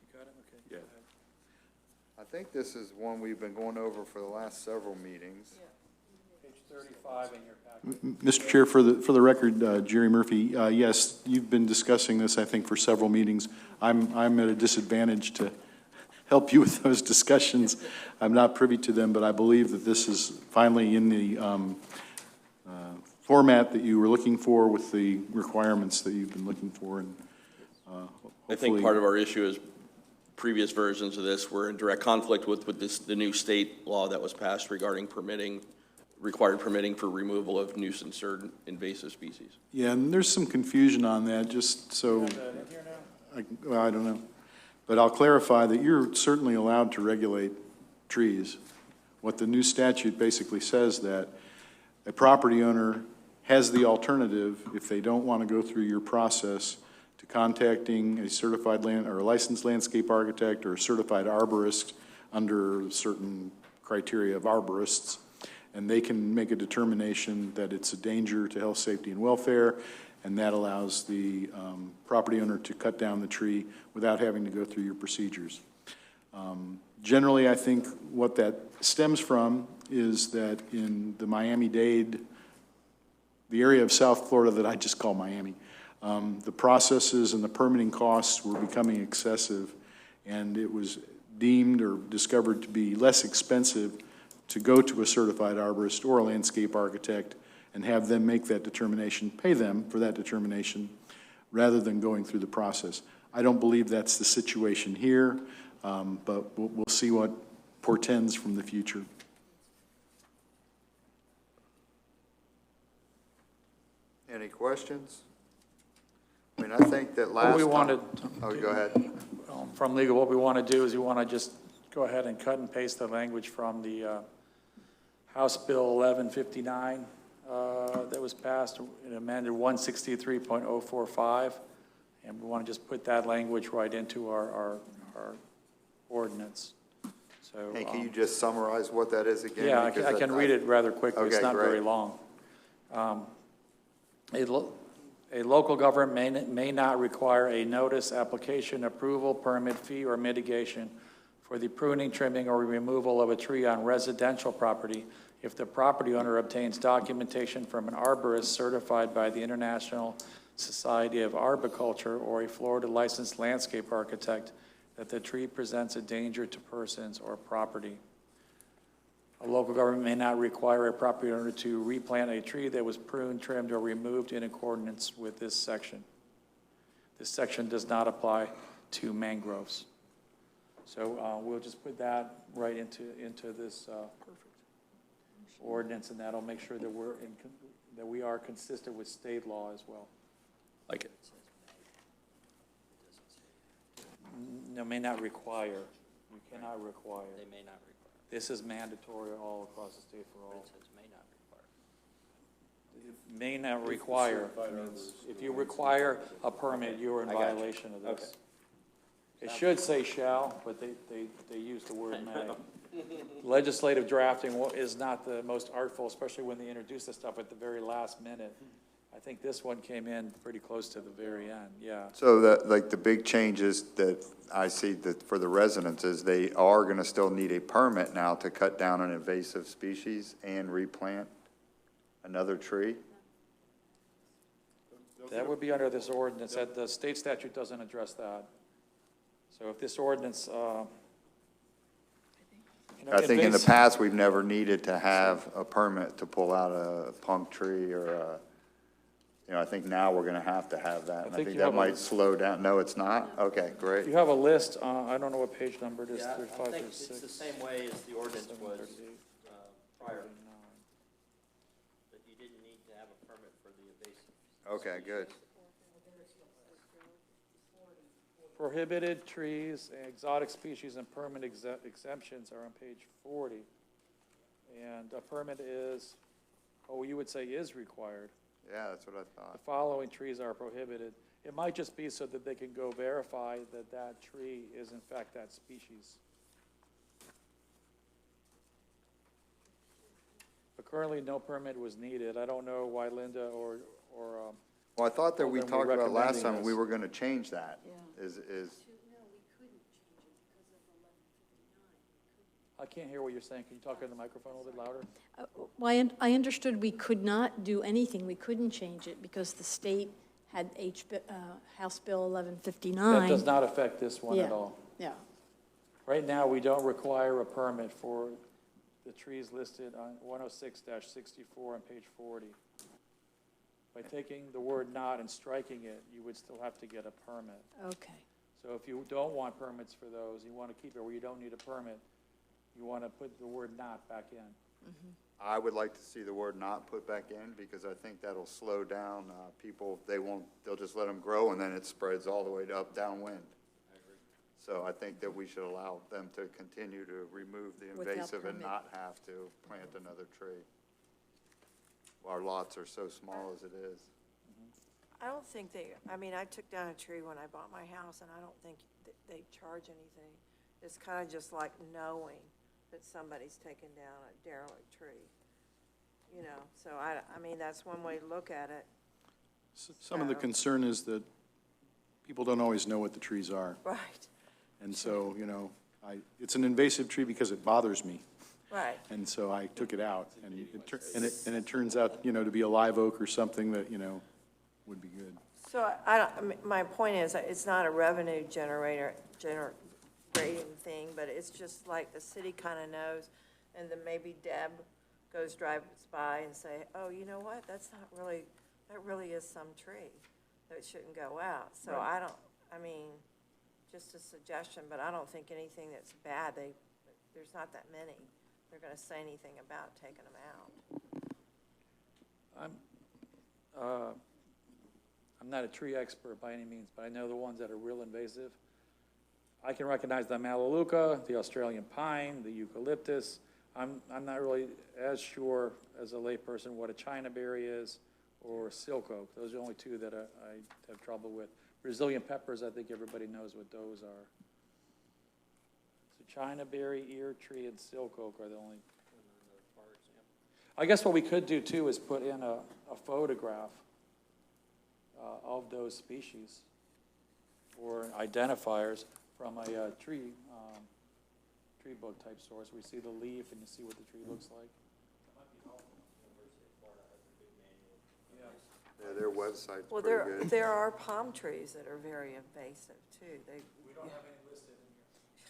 Speaker 9: You got it? Okay.
Speaker 5: Yeah.
Speaker 9: Go ahead.
Speaker 1: I think this is one we've been going over for the last several meetings.
Speaker 9: Page 35 in your packet.
Speaker 5: Mr. Chair, for the record, Jerry Murphy, yes, you've been discussing this, I think, for several meetings. I'm at a disadvantage to help you with those discussions. I'm not privy to them, but I believe that this is finally in the format that you were looking for with the requirements that you've been looking for. And
Speaker 3: I think
Speaker 5: hopefully-
Speaker 3: part of our issue is previous versions of this were in direct conflict with the new state law that was passed regarding required permitting for removal of nuisance or invasive species.
Speaker 5: Yeah, and there's some confusion on that, just so,
Speaker 9: Is that in here now?
Speaker 5: well, I don't know. But I'll clarify that you're certainly allowed to regulate trees. What the new statute basically says that a property owner has the alternative, if they don't want to go through your process, to contacting a certified or a licensed landscape architect or a certified arborist under certain criteria of arborists, and they can make a determination that it's a danger to health, safety, and welfare, and that allows the property owner to cut down the tree without having to go through your procedures. Generally, I think what that stems from is that in the Miami-Dade, the area of South Florida that I just call Miami, the processes and the permitting costs were becoming excessive, and it was deemed or discovered to be less expensive to go to a certified arborist or a landscape architect and have them make that determination, pay them for that determination, rather than going through the process. I don't believe that's the situation here, but we'll see what portends from the future.
Speaker 1: Any questions? I mean, I think that last
Speaker 9: What we
Speaker 1: time-
Speaker 9: wanted.
Speaker 1: Oh, go ahead.
Speaker 9: From legal, what we want to do is we want to just go ahead and cut and paste the language from the House Bill 1159 that was passed, it amended 163.045, and we want to just put that language right into our ordinance. So,
Speaker 1: Hey, can you just summarize what that is again?
Speaker 9: yeah,
Speaker 1: Because
Speaker 9: I can read it rather quickly. It's
Speaker 1: Okay,
Speaker 9: not very
Speaker 1: great.
Speaker 9: long. A local government may not require a notice, application, approval, permit, fee, or mitigation for the pruning, trimming, or removal of a tree on residential property if the property owner obtains documentation from an arborist certified by the International Society of Arboriculture or a Florida licensed landscape architect that the tree presents a danger to persons or property. A local government may not require a property owner to replant a tree that was pruned, trimmed, or removed in accordance with this section. This section does not apply to mangroves. So we'll just put that right into this ordinance, and that'll make sure that that we are consistent with state law as well.
Speaker 3: Like it.
Speaker 9: No, may not require. You cannot require.
Speaker 8: They may not require.
Speaker 9: This is mandatory all across the state for all.
Speaker 8: It says may not require.
Speaker 9: May not require means if you require a permit, you're in
Speaker 8: I got you.
Speaker 9: violation of this.
Speaker 8: Okay.
Speaker 9: It should say shall, but they use the word may. Legislative drafting is not the most artful, especially when they introduce this stuff at the very last minute. I think this one came in pretty close to the very end, yeah.
Speaker 1: So the big changes that I see that for the residents is they are gonna still need a permit now to cut down an invasive species and replant another tree?
Speaker 9: That would be under this ordinance. That the state statute doesn't address that. So if this ordinance,
Speaker 1: I think in the past, we've never needed to have a permit to pull out a punk tree or a, I think now we're gonna have to have that. And I
Speaker 9: think
Speaker 1: think
Speaker 9: you
Speaker 1: that
Speaker 9: have a-
Speaker 1: might slow down. No, it's not? Okay, great.
Speaker 9: you have a list, I don't know what page number it is,
Speaker 8: Yeah, I
Speaker 9: 35
Speaker 8: think
Speaker 9: or
Speaker 8: it's the
Speaker 9: 6.
Speaker 8: same way as the ordinance was prior, that you didn't need to have a permit for the invasive.
Speaker 1: Okay, good.
Speaker 9: Prohibited trees, exotic species, and permit exemptions are on page 40. And a permit is, you would say is required.
Speaker 1: Yeah, that's what I
Speaker 9: The
Speaker 1: thought.
Speaker 9: following trees are prohibited. It might just be so that they can go verify that that tree is in fact that species. But currently, no permit was needed. I don't know why Linda or
Speaker 1: Well, I thought that we
Speaker 9: Well, then we're
Speaker 1: talked about last
Speaker 9: recommending
Speaker 1: time,
Speaker 9: this.
Speaker 1: we were gonna change that.
Speaker 9: I can't hear what you're saying. Can you talk in the microphone a little bit louder?
Speaker 10: Well, I understood we could not do anything, we couldn't change it, because the state had House Bill 1159.
Speaker 9: That does not affect this one at
Speaker 10: Yeah.
Speaker 9: all.
Speaker 10: Yeah,
Speaker 9: Right now, we don't require a permit for the trees listed on 106-64 on page 40. By taking the word "not" and striking it, you would still have to get a permit.
Speaker 10: okay.
Speaker 9: So if you don't want permits for those, you want to keep it where you don't need a permit, you want to put the word "not" back in.
Speaker 1: I would like to see the word not put back in, because I think that'll slow down, people, they'll just let them grow, and then it spreads all the way up downwind. So I think that we should allow them to continue to remove the
Speaker 10: Without
Speaker 1: invasive and
Speaker 10: permit.
Speaker 1: not have to plant another tree. Our lots are so small as it is.
Speaker 2: I don't think I took down a tree when I bought my house, and I don't think they charge anything. It's kind of just like knowing that somebody's taken down a derelict tree, so that's one way to look at it.
Speaker 5: Some of the concern is that people don't always know what the trees are.
Speaker 2: Right,
Speaker 5: And so, it's an invasive tree because it bothers me.
Speaker 2: right.
Speaker 5: And so I took it out, and it turns out, to be a live oak or something that, would be good.
Speaker 2: So my point is, it's not a revenue generating thing, but it's just like the city kind of knows, and then maybe Deb drives by and say, oh, you know what, that really is some tree that shouldn't go out. So just a suggestion, but I don't think anything that's bad, there's not that many. They're gonna say anything about taking them out.
Speaker 9: I'm not a tree expert by any means, but I know the ones that are real invasive. I can recognize the melaleuca, the Australian pine, the eucalyptus. I'm not really as sure as a layperson what a China berry is or silk oak. Those are the only two that I have trouble with. Brazilian peppers, I think everybody knows what those are. So China berry, ear tree, and silk oak are the only. I guess what we could do too is put in a photograph of those species or identifiers from a tree book type source. We see the leaf and you see what the tree looks like.
Speaker 1: Yeah, their website's
Speaker 2: Well,
Speaker 1: pretty good.
Speaker 2: there are palm trees that are very invasive too.
Speaker 9: We don't have any listed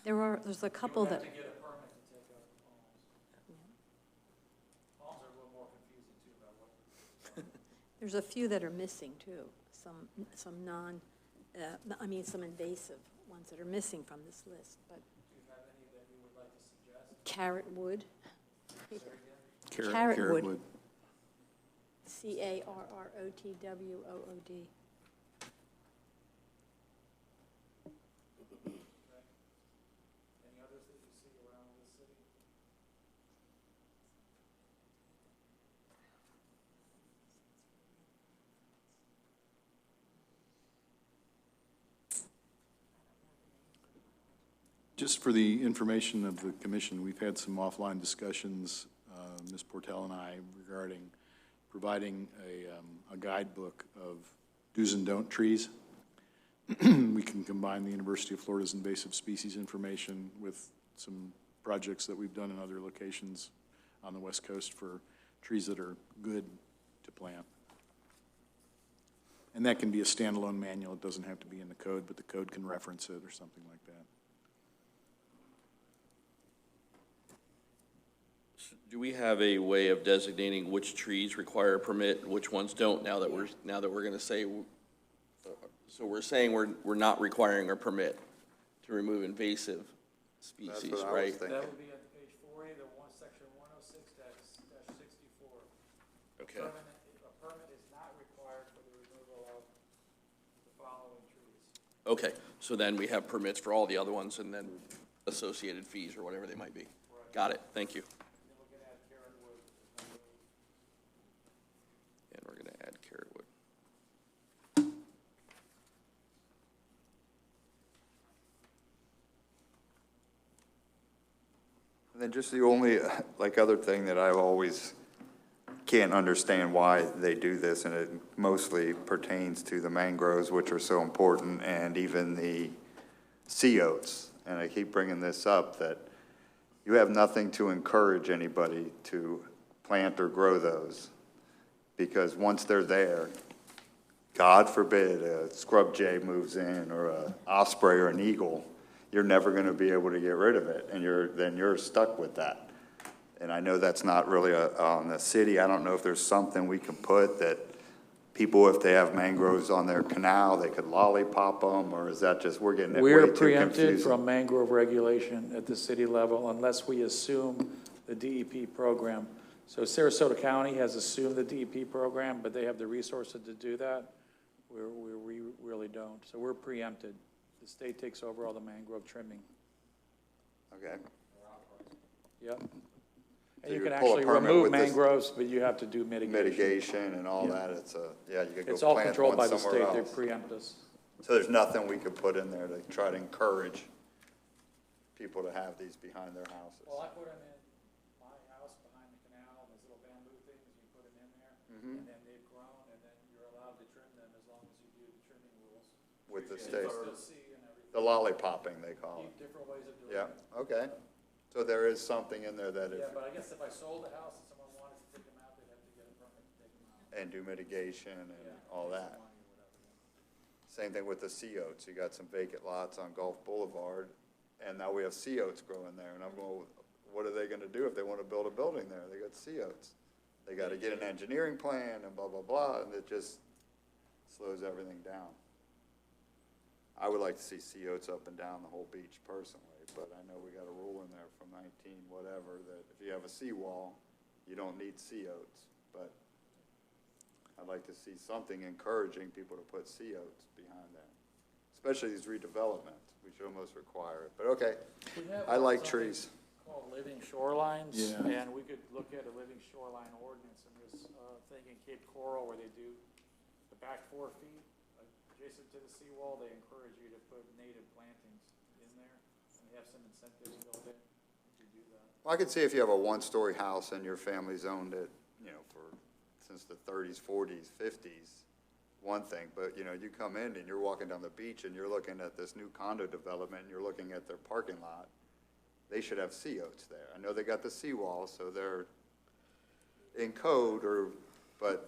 Speaker 9: in here.
Speaker 10: There's a couple that,
Speaker 9: You have to get a permit to take out the palms.
Speaker 10: There's a few that are missing, too. Some some invasive ones that are missing from this list, but.
Speaker 9: Do you have any that you would like to suggest?
Speaker 10: Carrot wood.
Speaker 5: Carrot
Speaker 10: wood.
Speaker 5: wood.
Speaker 10: CARROTWOOD.
Speaker 9: Any others that you see around the city?
Speaker 5: Just for the information of the commission, we've had some offline discussions, Ms. Portel and I, regarding providing a guidebook of do's and don't trees. We can combine the University of Florida's invasive species information with some projects that we've done in other locations on the West Coast for trees that are good to plant. And that can be a standalone manual. It doesn't have to be in the code, but the code can reference it or something like that.
Speaker 3: Do we have a way of designating which trees require a permit, which ones don't, now that we're going to say, so we're saying we're not requiring a permit to remove invasive species,
Speaker 1: what I was
Speaker 3: right?
Speaker 1: thinking.
Speaker 9: That would be on page 40, section 106-64.
Speaker 3: Okay.
Speaker 9: A permit is not required for the removal of the following trees.
Speaker 3: Okay, so then we have permits for all the other ones and then associated fees or whatever they might be. Got it, thank you.
Speaker 9: And then we're going to add carrot wood.
Speaker 3: And we're going to add carrot wood.
Speaker 1: And then just the only, other thing that I always can't understand why they do this, and it mostly pertains to the mangroves, which are so important, and even the sea oats. And I keep bringing this up, that you have nothing to encourage anybody to plant or grow those. Because once they're there, God forbid a scrub jay moves in, or a osprey or an eagle, you're never going to be able to get rid of it, and then you're stuck with that. And I know that's not really on the city. I don't know if there's something we can put that people, if they have mangroves on their canal, they could lollipop them, or is that just, we're getting it way
Speaker 9: We're
Speaker 1: too
Speaker 9: preempted
Speaker 1: confusing?
Speaker 9: from mangrove regulation at the city level unless we assume the DEP program. So Sarasota County has assumed the DEP program, but they have the resources to do that. We really don't. So we're preempted. The state takes over all the mangrove trimming.
Speaker 1: Okay.
Speaker 9: Yep.
Speaker 1: So
Speaker 9: And you
Speaker 1: you
Speaker 9: can
Speaker 1: would pull a
Speaker 9: actually
Speaker 1: permit
Speaker 9: remove
Speaker 1: with this-
Speaker 9: mangroves, but you have to do mitigation.
Speaker 1: Mitigation and all
Speaker 9: Yeah.
Speaker 1: that, you could go
Speaker 9: It's all
Speaker 1: plant
Speaker 9: controlled by
Speaker 1: one
Speaker 9: the
Speaker 1: somewhere
Speaker 9: state. They
Speaker 1: else.
Speaker 9: preempt us.
Speaker 1: So there's nothing we could put in there to try to encourage people to have these behind their houses?
Speaker 9: Well, I put them in my house behind the canal, those little bamboo things, you put them in there, and then they've grown, and then you're allowed to trim them as long as you do the trimming rules.
Speaker 1: With the
Speaker 9: You
Speaker 1: state,
Speaker 9: can still see and everything.
Speaker 1: the lollipopping, they call it.
Speaker 9: Different ways of doing
Speaker 1: Yeah,
Speaker 9: it.
Speaker 1: okay. So there is something in there that,
Speaker 9: Yeah, but I guess if I sold the house and someone wanted to take them out, they'd have to get a permit to take them out.
Speaker 1: and do mitigation and
Speaker 9: Yeah,
Speaker 1: all that.
Speaker 9: money or whatever.
Speaker 1: Same thing with the sea oats. You got some vacant lots on Gulf Boulevard, and now we have sea oats growing there. And I'm going, what are they going to do if they want to build a building there? They got sea oats. They got to get an engineering plan and blah, blah, blah, and it just slows everything down. I would like to see sea oats up and down the whole beach personally, but I know we got a rule in there from 19 whatever that if you have a seawall, you don't need sea oats. But I'd like to see something encouraging people to put sea oats behind that, especially these redevelopments. We should almost require it, but okay.
Speaker 9: We have
Speaker 1: I like
Speaker 9: something
Speaker 1: trees.
Speaker 9: Called living shorelines,
Speaker 5: Yeah.
Speaker 9: and we could look at a living shoreline ordinance, and there's a thing in Cape Coral where they do the back 4 feet adjacent to the seawall, they encourage you to put native plantings in there, and they have some incentives built in to do that.
Speaker 1: Well, I could see if you have a one-story house and your family's owned it, since the 30s, 40s, 50s, one thing, but, you come in and you're walking down the beach and you're looking at this new condo development and you're looking at their parking lot, they should have sea oats there. I know they got the seawall, so they're in code, but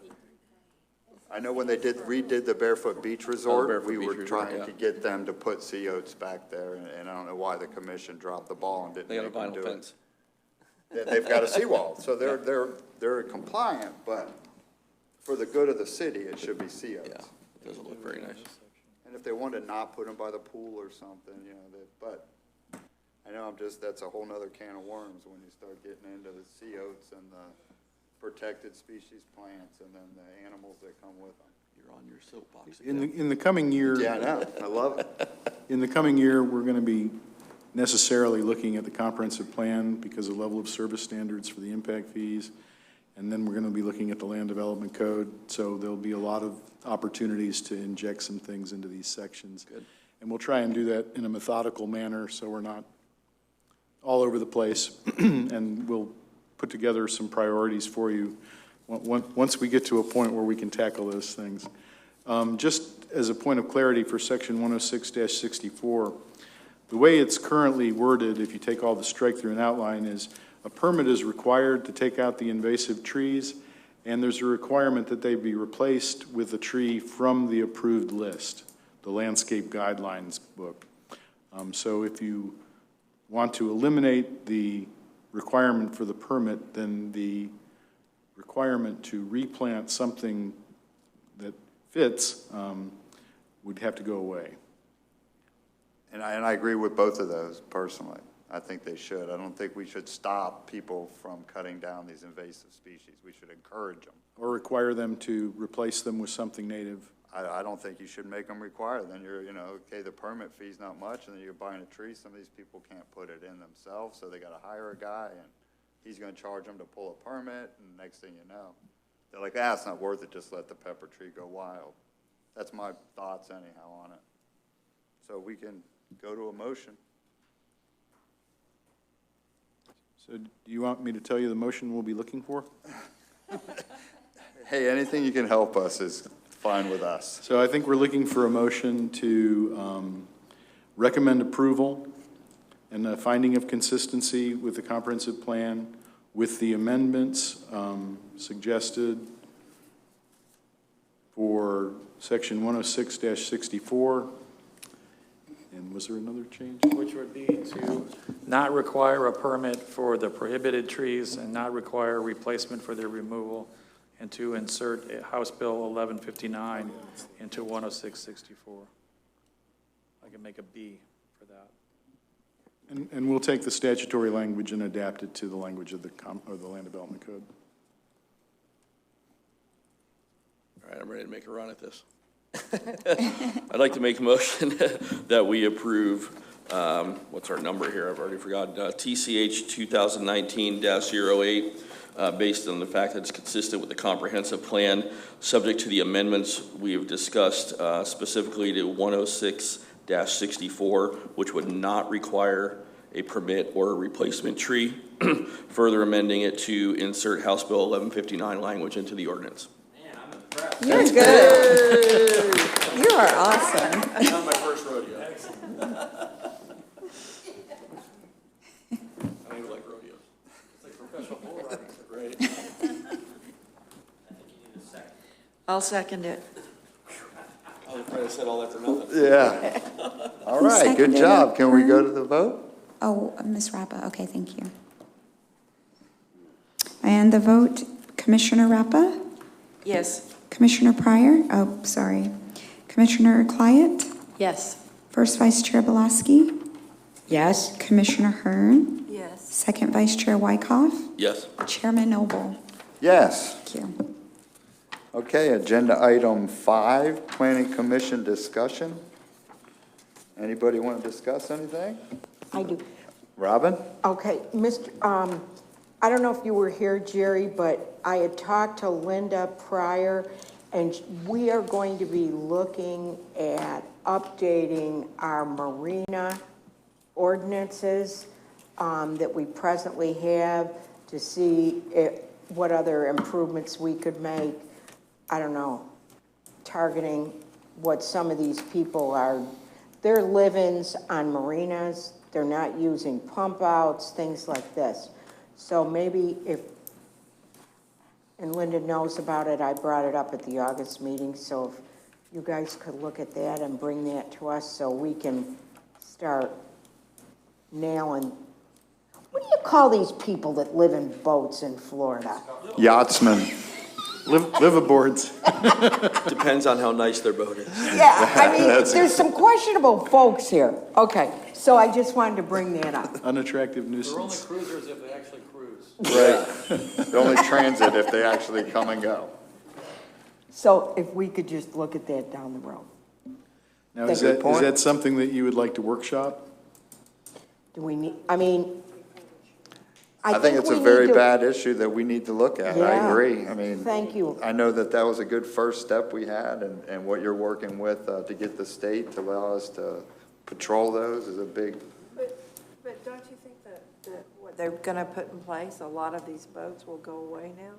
Speaker 1: I know when they redid the Barefoot Beach Resort,
Speaker 3: Barefoot
Speaker 1: we
Speaker 3: Beach
Speaker 1: were
Speaker 3: Resort,
Speaker 1: trying
Speaker 3: yeah.
Speaker 1: to get them to put sea oats back there, and I don't know why the commission dropped the ball and didn't
Speaker 3: They got a
Speaker 1: make them do
Speaker 3: vinyl
Speaker 1: it.
Speaker 3: fence.
Speaker 1: They've got a seawall, so they're compliant, but for the good of the city, it should be sea oats.
Speaker 3: Yeah, it doesn't look very nice.
Speaker 1: And if they want to not put them by the pool or something, but I know that's a whole nother can of worms when you start getting into the sea oats and the protected species plants and then the animals that come with them.
Speaker 3: You're on your soapbox
Speaker 5: In
Speaker 3: again.
Speaker 5: the coming year.
Speaker 1: Yeah, I know, I love it.
Speaker 5: In the coming year, we're going to be necessarily looking at the comprehensive plan because of level of service standards for the impact fees. And then we're going to be looking at the land development code. So there'll be a lot of opportunities to inject some things into these sections.
Speaker 3: Good.
Speaker 5: And we'll try and do that in a methodical manner so we're not all over the place. And we'll put together some priorities for you once we get to a point where we can tackle those things. Just as a point of clarity for section 106-64, the way it's currently worded, if you take all the strike through and outline, is a permit is required to take out the invasive trees, and there's a requirement that they be replaced with a tree from the approved list, the landscape guidelines book. So if you want to eliminate the requirement for the permit, then the requirement to replant something that fits would have to go away.
Speaker 1: And I agree with both of those personally. I think they should. I don't think we should stop people from cutting down these invasive species. We should encourage them.
Speaker 5: Or require them to replace them with something native.
Speaker 1: I don't think you should make them require. Then okay, the permit fee's not much, and then you're buying a tree. Some of these people can't put it in themselves, so they got to hire a guy, and he's going to charge them to pull a permit, and next thing you know, they're like, it's not worth it, just let the pepper tree go wild. That's my thoughts anyhow on it. So we can go to a motion.
Speaker 5: So do you want me to tell you the motion we'll be looking for?
Speaker 1: Hey, anything you can help us is fine with us.
Speaker 5: So I think we're looking for a motion to recommend approval and a finding of consistency with the comprehensive plan with the amendments suggested for section 106-64. And was there another change?
Speaker 9: Which would be to not require a permit for the prohibited trees and not require replacement for their removal, and to insert House Bill 1159 into 106-64. I can make a B for that.
Speaker 5: And we'll take the statutory language and adapt it to the language of the Land Development Code.
Speaker 3: All right, I'm ready to make a run at this. I'd like to make a motion that we approve, what's our number here? I've already forgotten. TCH 2019-08, based on the fact that it's consistent with the comprehensive plan, subject to the amendments we have discussed, specifically to 106-64, which would not require a permit or a replacement tree, further amending it to insert House Bill 1159 language into the ordinance.
Speaker 2: You're good. You are awesome.
Speaker 3: Not my first rodeo. I don't even like rodeos.
Speaker 9: It's like professional bull riding, right?
Speaker 2: I'll second it.
Speaker 3: I was trying to set all that for nothing.
Speaker 1: Yeah. All right, good
Speaker 4: seconded
Speaker 1: job.
Speaker 4: it?
Speaker 1: Can we go to the vote?
Speaker 4: Oh, Ms. Rappa, okay, thank you. And the vote, Commissioner Rappa,
Speaker 2: Yes.
Speaker 4: Commissioner Pryor, oh, sorry, Commissioner Clyett,
Speaker 10: Yes.
Speaker 4: First Vice Chair Belaski,
Speaker 7: Yes?
Speaker 4: Commissioner Hearn,
Speaker 2: Yes.
Speaker 4: Second Vice Chair Wyckoff,
Speaker 3: Yes.
Speaker 4: Chairman Noble.
Speaker 1: Yes.
Speaker 4: Thank you.
Speaker 1: Okay, agenda item 5, Planning Commission discussion. Anybody want to discuss anything?
Speaker 7: I do.
Speaker 1: Robin?
Speaker 7: Okay, I don't know if you were here, Jerry, but I had talked to Linda prior, and we are going to be looking at updating our marina ordinances that we presently have to see what other improvements we could make. I don't know, targeting what some of these people are. They're live-ins on marinas. They're not using pump outs, things like this. So maybe and Linda knows about it, I brought it up at the August meeting, so if you guys could look at that and bring that to us so we can start nailing, what do you call these people that live in boats in Florida?
Speaker 1: Yachtsman.
Speaker 5: Liveaboards.
Speaker 3: Depends on how nice their boat is.
Speaker 7: Yeah, I mean, there's some questionable folks here. Okay, so I just wanted to bring that up.
Speaker 5: Unattractive
Speaker 9: They're only
Speaker 5: nuisance.
Speaker 9: cruisers if they actually cruise.
Speaker 1: Right. They're only transit if they actually come and go.
Speaker 7: So if we could just look at that down the road.
Speaker 5: Now,
Speaker 7: That's
Speaker 5: is
Speaker 7: a
Speaker 5: that,
Speaker 7: good point.
Speaker 5: is that something that you would like to workshop?
Speaker 7: Do we need, I mean,
Speaker 1: I think it's a
Speaker 7: we
Speaker 1: very
Speaker 7: need to-
Speaker 1: bad issue that we need to look at. I
Speaker 7: Yeah.
Speaker 1: agree. I mean.
Speaker 7: Thank you.
Speaker 1: I know that that was a good first step we had, and what you're working with to get the state to allow us to patrol those is a big,
Speaker 2: But don't you think that what they're gonna put in place, a lot of these boats will go away now?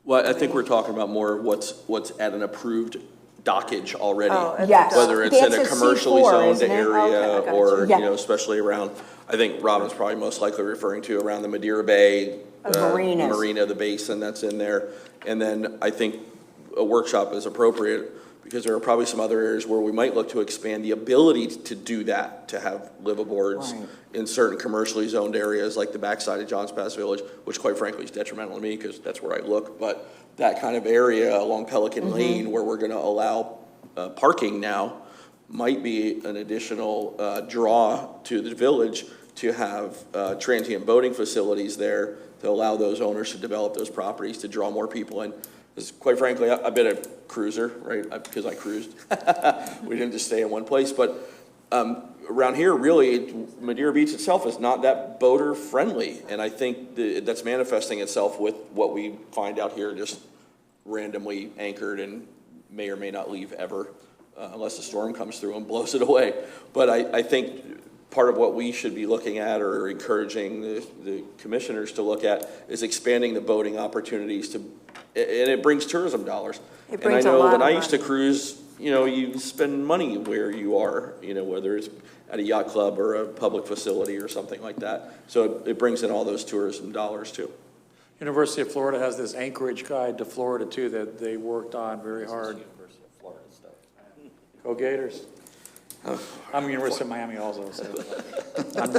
Speaker 3: Well, I think we're talking about more what's at an approved dockage already.
Speaker 2: Oh, at the
Speaker 7: Yes.
Speaker 2: dock.
Speaker 3: Whether it's in
Speaker 7: That's
Speaker 3: a
Speaker 7: a
Speaker 3: commercially
Speaker 7: C4,
Speaker 3: zoned
Speaker 7: isn't it?
Speaker 3: area
Speaker 2: Okay, I got
Speaker 3: or,
Speaker 7: you.
Speaker 3: you know, especially around, I think Robin's probably most likely referring to around the Madeira Bay.
Speaker 7: Marinas.
Speaker 3: Marina, the basin that's in there. And then I think a workshop is appropriate because there are probably some other areas where we might look to expand the ability to do that, to have liveaboards
Speaker 7: Right.
Speaker 3: in certain commercially zoned areas like the backside of Johns Pass Village, which quite frankly is detrimental to me because that's where I look. But that kind of area along Pelican Lane where we're going to allow parking now might be an additional draw to the village to have transient boating facilities there to allow those owners to develop those properties, to draw more people in. Because quite frankly, I've been a cruiser, right, because I cruised. We didn't just stay in one place, but around here, really, Madeira Beach itself is not that boater friendly. And I think that's manifesting itself with what we find out here, just randomly anchored and may or may not leave ever, unless a storm comes through and blows it away. But I think part of what we should be looking at or encouraging the commissioners to look at is expanding the boating opportunities to, and it brings tourism dollars.
Speaker 2: It brings
Speaker 3: And I
Speaker 2: a
Speaker 3: know
Speaker 2: lot
Speaker 3: when
Speaker 2: of
Speaker 3: I used to
Speaker 2: money.
Speaker 3: cruise, you know, you spend money where you are, you know, whether it's at a yacht club or a public facility or something like that. So it brings in all those tourism dollars too.
Speaker 9: University of Florida has this Anchorage Guide to Florida too that they worked on very hard.
Speaker 8: University of Florida stuff.
Speaker 9: Go Gators. I'm University of Miami also, so I'm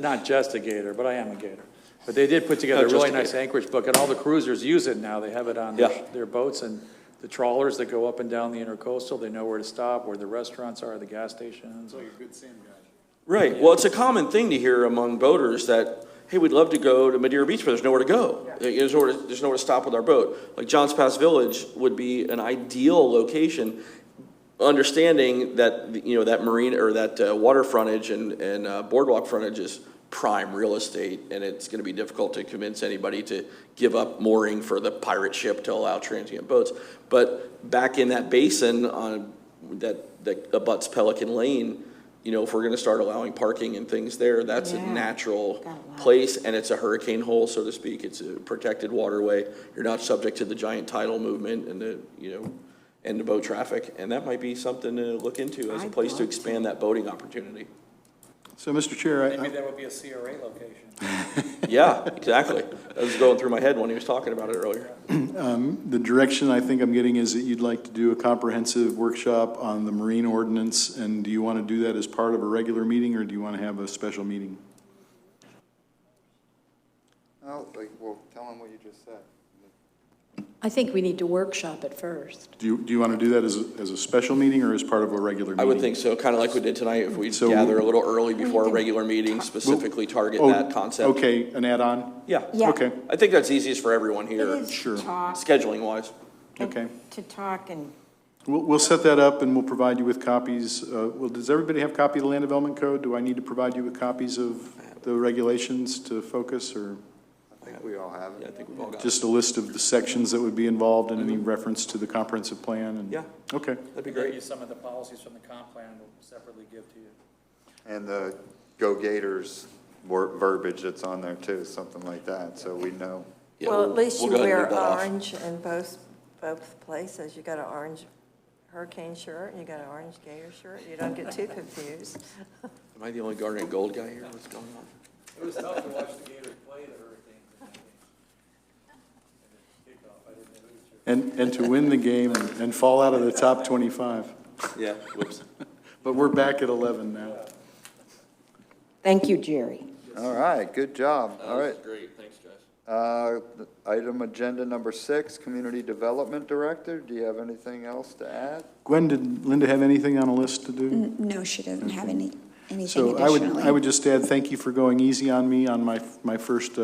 Speaker 9: not just a Gator, but I am a Gator. But they did put together a
Speaker 3: Not just
Speaker 9: really
Speaker 3: a
Speaker 9: nice
Speaker 3: Gator.
Speaker 9: Anchorage book, and all the cruisers use it now. They have it on
Speaker 3: Yeah.
Speaker 9: their boats, and the trawlers that go up and down the intercoastal, they know where to stop, where the restaurants are, the gas stations.
Speaker 3: Right. Well, it's a common thing to hear among boaters that, hey, we'd love to go to Madeira Beach, but there's nowhere to go. There's nowhere to stop with our boat. Like Johns Pass Village would be an ideal location, understanding that, you know, that marine or that water frontage and boardwalk frontage is prime real estate, and it's going to be difficult to convince anybody to give up mooring for the pirate ship to allow transient boats. But back in that basin on that abuts Pelican Lane, you know, if we're going to start allowing parking and things there, that's a
Speaker 7: Yeah.
Speaker 3: natural
Speaker 7: Got a lot.
Speaker 3: place, and it's a hurricane hole, so to speak. It's a protected waterway. You're not subject to the giant tidal movement and the, you know, and the boat traffic, and that might be something to look into as a
Speaker 7: I'd
Speaker 3: place to
Speaker 7: love
Speaker 3: expand that boating opportunity.
Speaker 5: So, Mr. Chair,
Speaker 9: Maybe that would be a CRA location.
Speaker 3: Yeah, exactly. That was going through my head when he was talking about it earlier.
Speaker 5: the direction I think I'm getting is that you'd like to do a comprehensive workshop on the marine ordinance, and do you want to do that as part of a regular meeting, or do you want to have a special meeting?
Speaker 1: well, tell them what you just said.
Speaker 10: I think we need to workshop it first.
Speaker 5: Do you want to do that as a special meeting or as part of a regular meeting?
Speaker 3: I would think so, kind of like we did tonight, if we
Speaker 5: So-
Speaker 3: gather a little early before a regular meeting, specifically target
Speaker 5: Oh,
Speaker 3: that concept.
Speaker 5: Okay, an add-on?
Speaker 3: Yeah.
Speaker 7: Yeah.
Speaker 5: Okay,
Speaker 3: I think that's easiest for everyone
Speaker 7: It
Speaker 3: here,
Speaker 7: is
Speaker 5: Sure.
Speaker 7: to talk,
Speaker 3: scheduling wise.
Speaker 5: okay.
Speaker 7: to talk and,
Speaker 5: We'll set that up and we'll provide you with copies. Well, does everybody have a copy of the Land Development Code? Do I need to provide you with copies of the regulations to focus, or
Speaker 1: I think we all have
Speaker 3: Yeah, I
Speaker 1: it.
Speaker 3: think we've all got it.
Speaker 5: just a list of the sections that would be involved in any reference to the comprehensive plan? And-
Speaker 3: Yeah.
Speaker 5: Okay.
Speaker 3: That'd be
Speaker 9: Give
Speaker 3: great.
Speaker 9: you some of the policies from the comp plan, we'll separately give to you.
Speaker 1: And the Go Gators verbiage that's on there too, something like that, so we know.
Speaker 3: Yeah,
Speaker 2: Well, at least you
Speaker 3: we'll go ahead and
Speaker 2: wear
Speaker 3: leave that off.
Speaker 2: orange in both places. You got an orange hurricane shirt, and you got an orange gator shirt. You don't get too confused.
Speaker 3: Am I the only Garnet and Gold guy here? What's going on?
Speaker 9: It was tough to watch the Gators play the Hurricanes.
Speaker 5: And to win the game and fall out of the top 25.
Speaker 3: Yeah, whoops.
Speaker 5: But we're back at 11 now.
Speaker 7: thank you, Jerry.
Speaker 1: All right, good job. All right.
Speaker 3: Great, thanks, guys.
Speaker 1: Item agenda number 6, Community Development Director. Do you have anything else to add?
Speaker 5: Gwen, did Linda have anything on a list to do?
Speaker 4: No, she doesn't have anything
Speaker 5: So
Speaker 4: additionally.
Speaker 5: I would just add, thank you for going easy on me on my first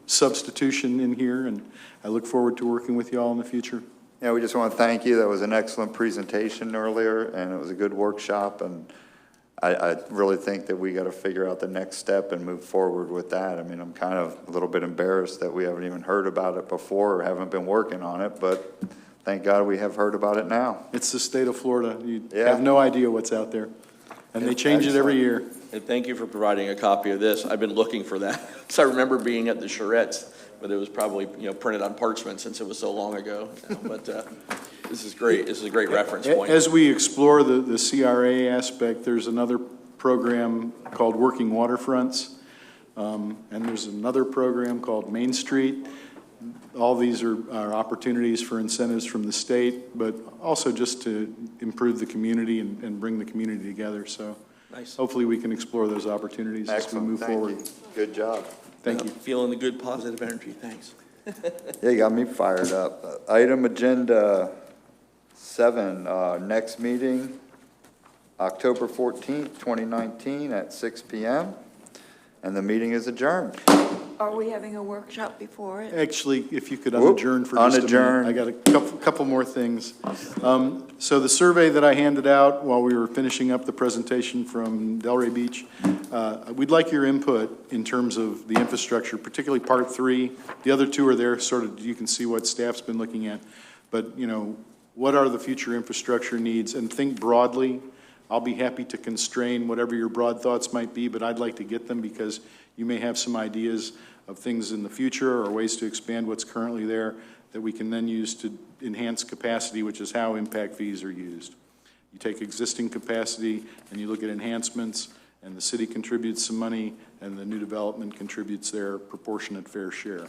Speaker 5: substitution in here, and I look forward to working with you all in the future.
Speaker 1: Yeah, we just want to thank you. That was an excellent presentation earlier, and it was a good workshop, and I really think that we got to figure out the next step and move forward with that. I mean, I'm kind of a little bit embarrassed that we haven't even heard about it before or haven't been working on it, but thank God we have heard about it now.
Speaker 5: It's the state of Florida. You
Speaker 1: Yeah.
Speaker 5: have no idea what's out there, and they change it every year.
Speaker 3: And thank you for providing a copy of this. I've been looking for that. So I remember being at the Charettes, but it was probably, printed on parchment since it was so long ago. But this is great. This is a great reference point.
Speaker 5: As we explore the CRA aspect, there's another program called Working Waterfronts, and there's another program called Main Street. All these are opportunities for incentives from the state, but also just to improve the community and bring the community together. So
Speaker 3: Nice.
Speaker 5: hopefully we can explore those opportunities as we
Speaker 1: Excellent.
Speaker 5: move
Speaker 1: Thank
Speaker 5: forward.
Speaker 1: you. Good job.
Speaker 5: Thank you.
Speaker 3: Feeling the good, positive energy. Thanks.
Speaker 1: Yeah, you got me fired up. Item agenda 7, next meeting, October 14th, 2019 at 6 p.m. And the meeting is adjourned.
Speaker 2: Are we having a workshop before it?
Speaker 5: Actually, if you could
Speaker 1: Whoop,
Speaker 5: unadjourn for just a
Speaker 1: unadjourn.
Speaker 5: minute. I got a couple more things. So the survey that I handed out while we were finishing up the presentation from Delray Beach, we'd like your input in terms of the infrastructure, particularly part 3. The other 2 are there, sort of, you can see what staff's been looking at. But, what are the future infrastructure needs? And think broadly. I'll be happy to constrain whatever your broad thoughts might be, but I'd like to get them because you may have some ideas of things in the future or ways to expand what's currently there that we can then use to enhance capacity, which is how impact fees are used. You take existing capacity and you look at enhancements, and the city contributes some money, and the new development contributes their proportionate fair share.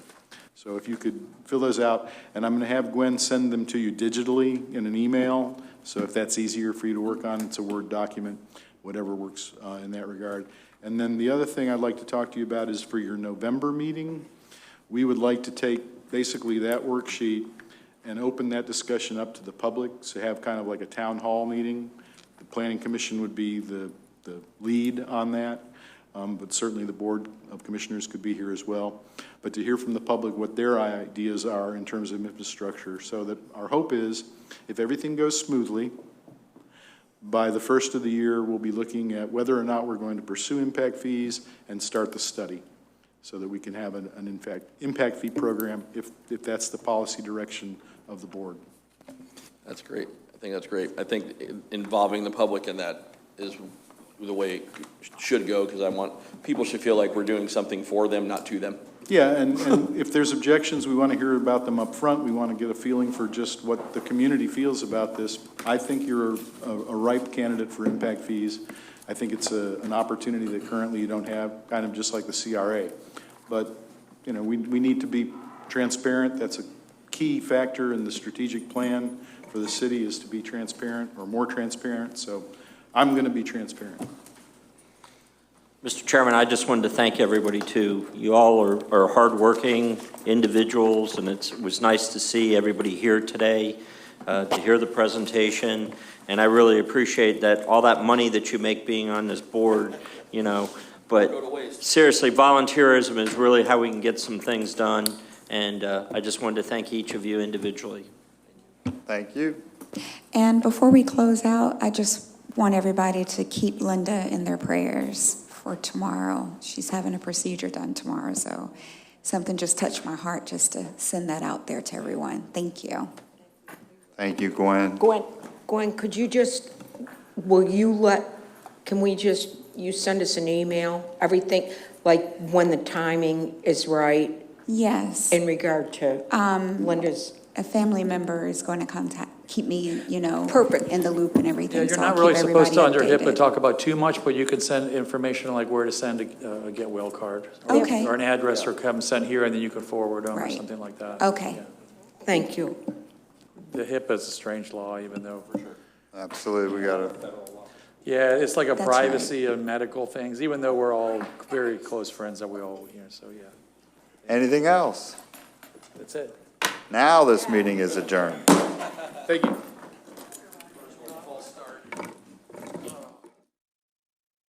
Speaker 5: So if you could fill those out, and I'm going to have Gwen send them to you digitally in an email, so if that's easier for you to work on, it's a Word document, whatever works in that regard. And then the other thing I'd like to talk to you about is for your November meeting, we would like to take basically that worksheet and open that discussion up to the public, so have kind of like a town hall meeting. The Planning Commission would be the lead on that, but certainly the Board of Commissioners could be here as well. But to hear from the public what their ideas are in terms of infrastructure, so that our hope is, if everything goes smoothly, by the first of the year, we'll be looking at whether or not we're going to pursue impact fees and start the study so that we can have an impact fee program if that's the policy direction of the board.
Speaker 3: That's great. I think that's great. I think involving the public in that is the way it should go, because people should feel like we're doing something for them, not to them.
Speaker 5: Yeah, and if there's objections, we want to hear about them up front. We want to get a feeling for just what the community feels about this. I think you're a ripe candidate for impact fees. I think it's an opportunity that currently you don't have, kind of just like the CRA. But, we need to be transparent. That's a key factor in the strategic plan for the city, is to be transparent or more transparent. So I'm going to be transparent.
Speaker 8: Mr. Chairman, I just wanted to thank everybody, too. You all are hardworking individuals, and it was nice to see everybody here today to hear the presentation. And I really appreciate that, all that money that you make being on this board, But seriously, volunteerism is really how we can get some things done. And I just wanted to thank each of you individually.
Speaker 1: Thank you.
Speaker 4: And before we close out, I just want everybody to keep Linda in their prayers for tomorrow. She's having a procedure done tomorrow, so something just touched my heart just to send that out there to everyone. Thank you.
Speaker 1: Thank you, Gwen.
Speaker 7: Gwen, could you just, you send us an email, everything, like when the timing is right
Speaker 4: Yes.
Speaker 7: in regard to Linda's?
Speaker 4: A family member is going to keep me,
Speaker 7: Perfect.
Speaker 4: in the loop and everything.
Speaker 9: Yeah, you're
Speaker 4: so I'll
Speaker 9: not really
Speaker 4: keep
Speaker 9: supposed to, under
Speaker 4: everybody
Speaker 9: HIPAA,
Speaker 4: updated.
Speaker 9: talk about too much, but you can send information like where to send a get well card.
Speaker 4: Okay.
Speaker 9: Or an address, or have them sent here, and then you can forward them, or
Speaker 4: Right.
Speaker 9: something like that.
Speaker 4: Okay.
Speaker 9: Yeah.
Speaker 7: Thank you.
Speaker 9: The HIPAA is a strange law, even though.
Speaker 1: Absolutely, we got to,
Speaker 9: Yeah, it's like a
Speaker 4: That's
Speaker 9: privacy of medical things, even though we're all very close friends that we all, so yeah.
Speaker 1: Anything else?
Speaker 9: That's it.
Speaker 1: Now this meeting is adjourned.
Speaker 5: Thank you.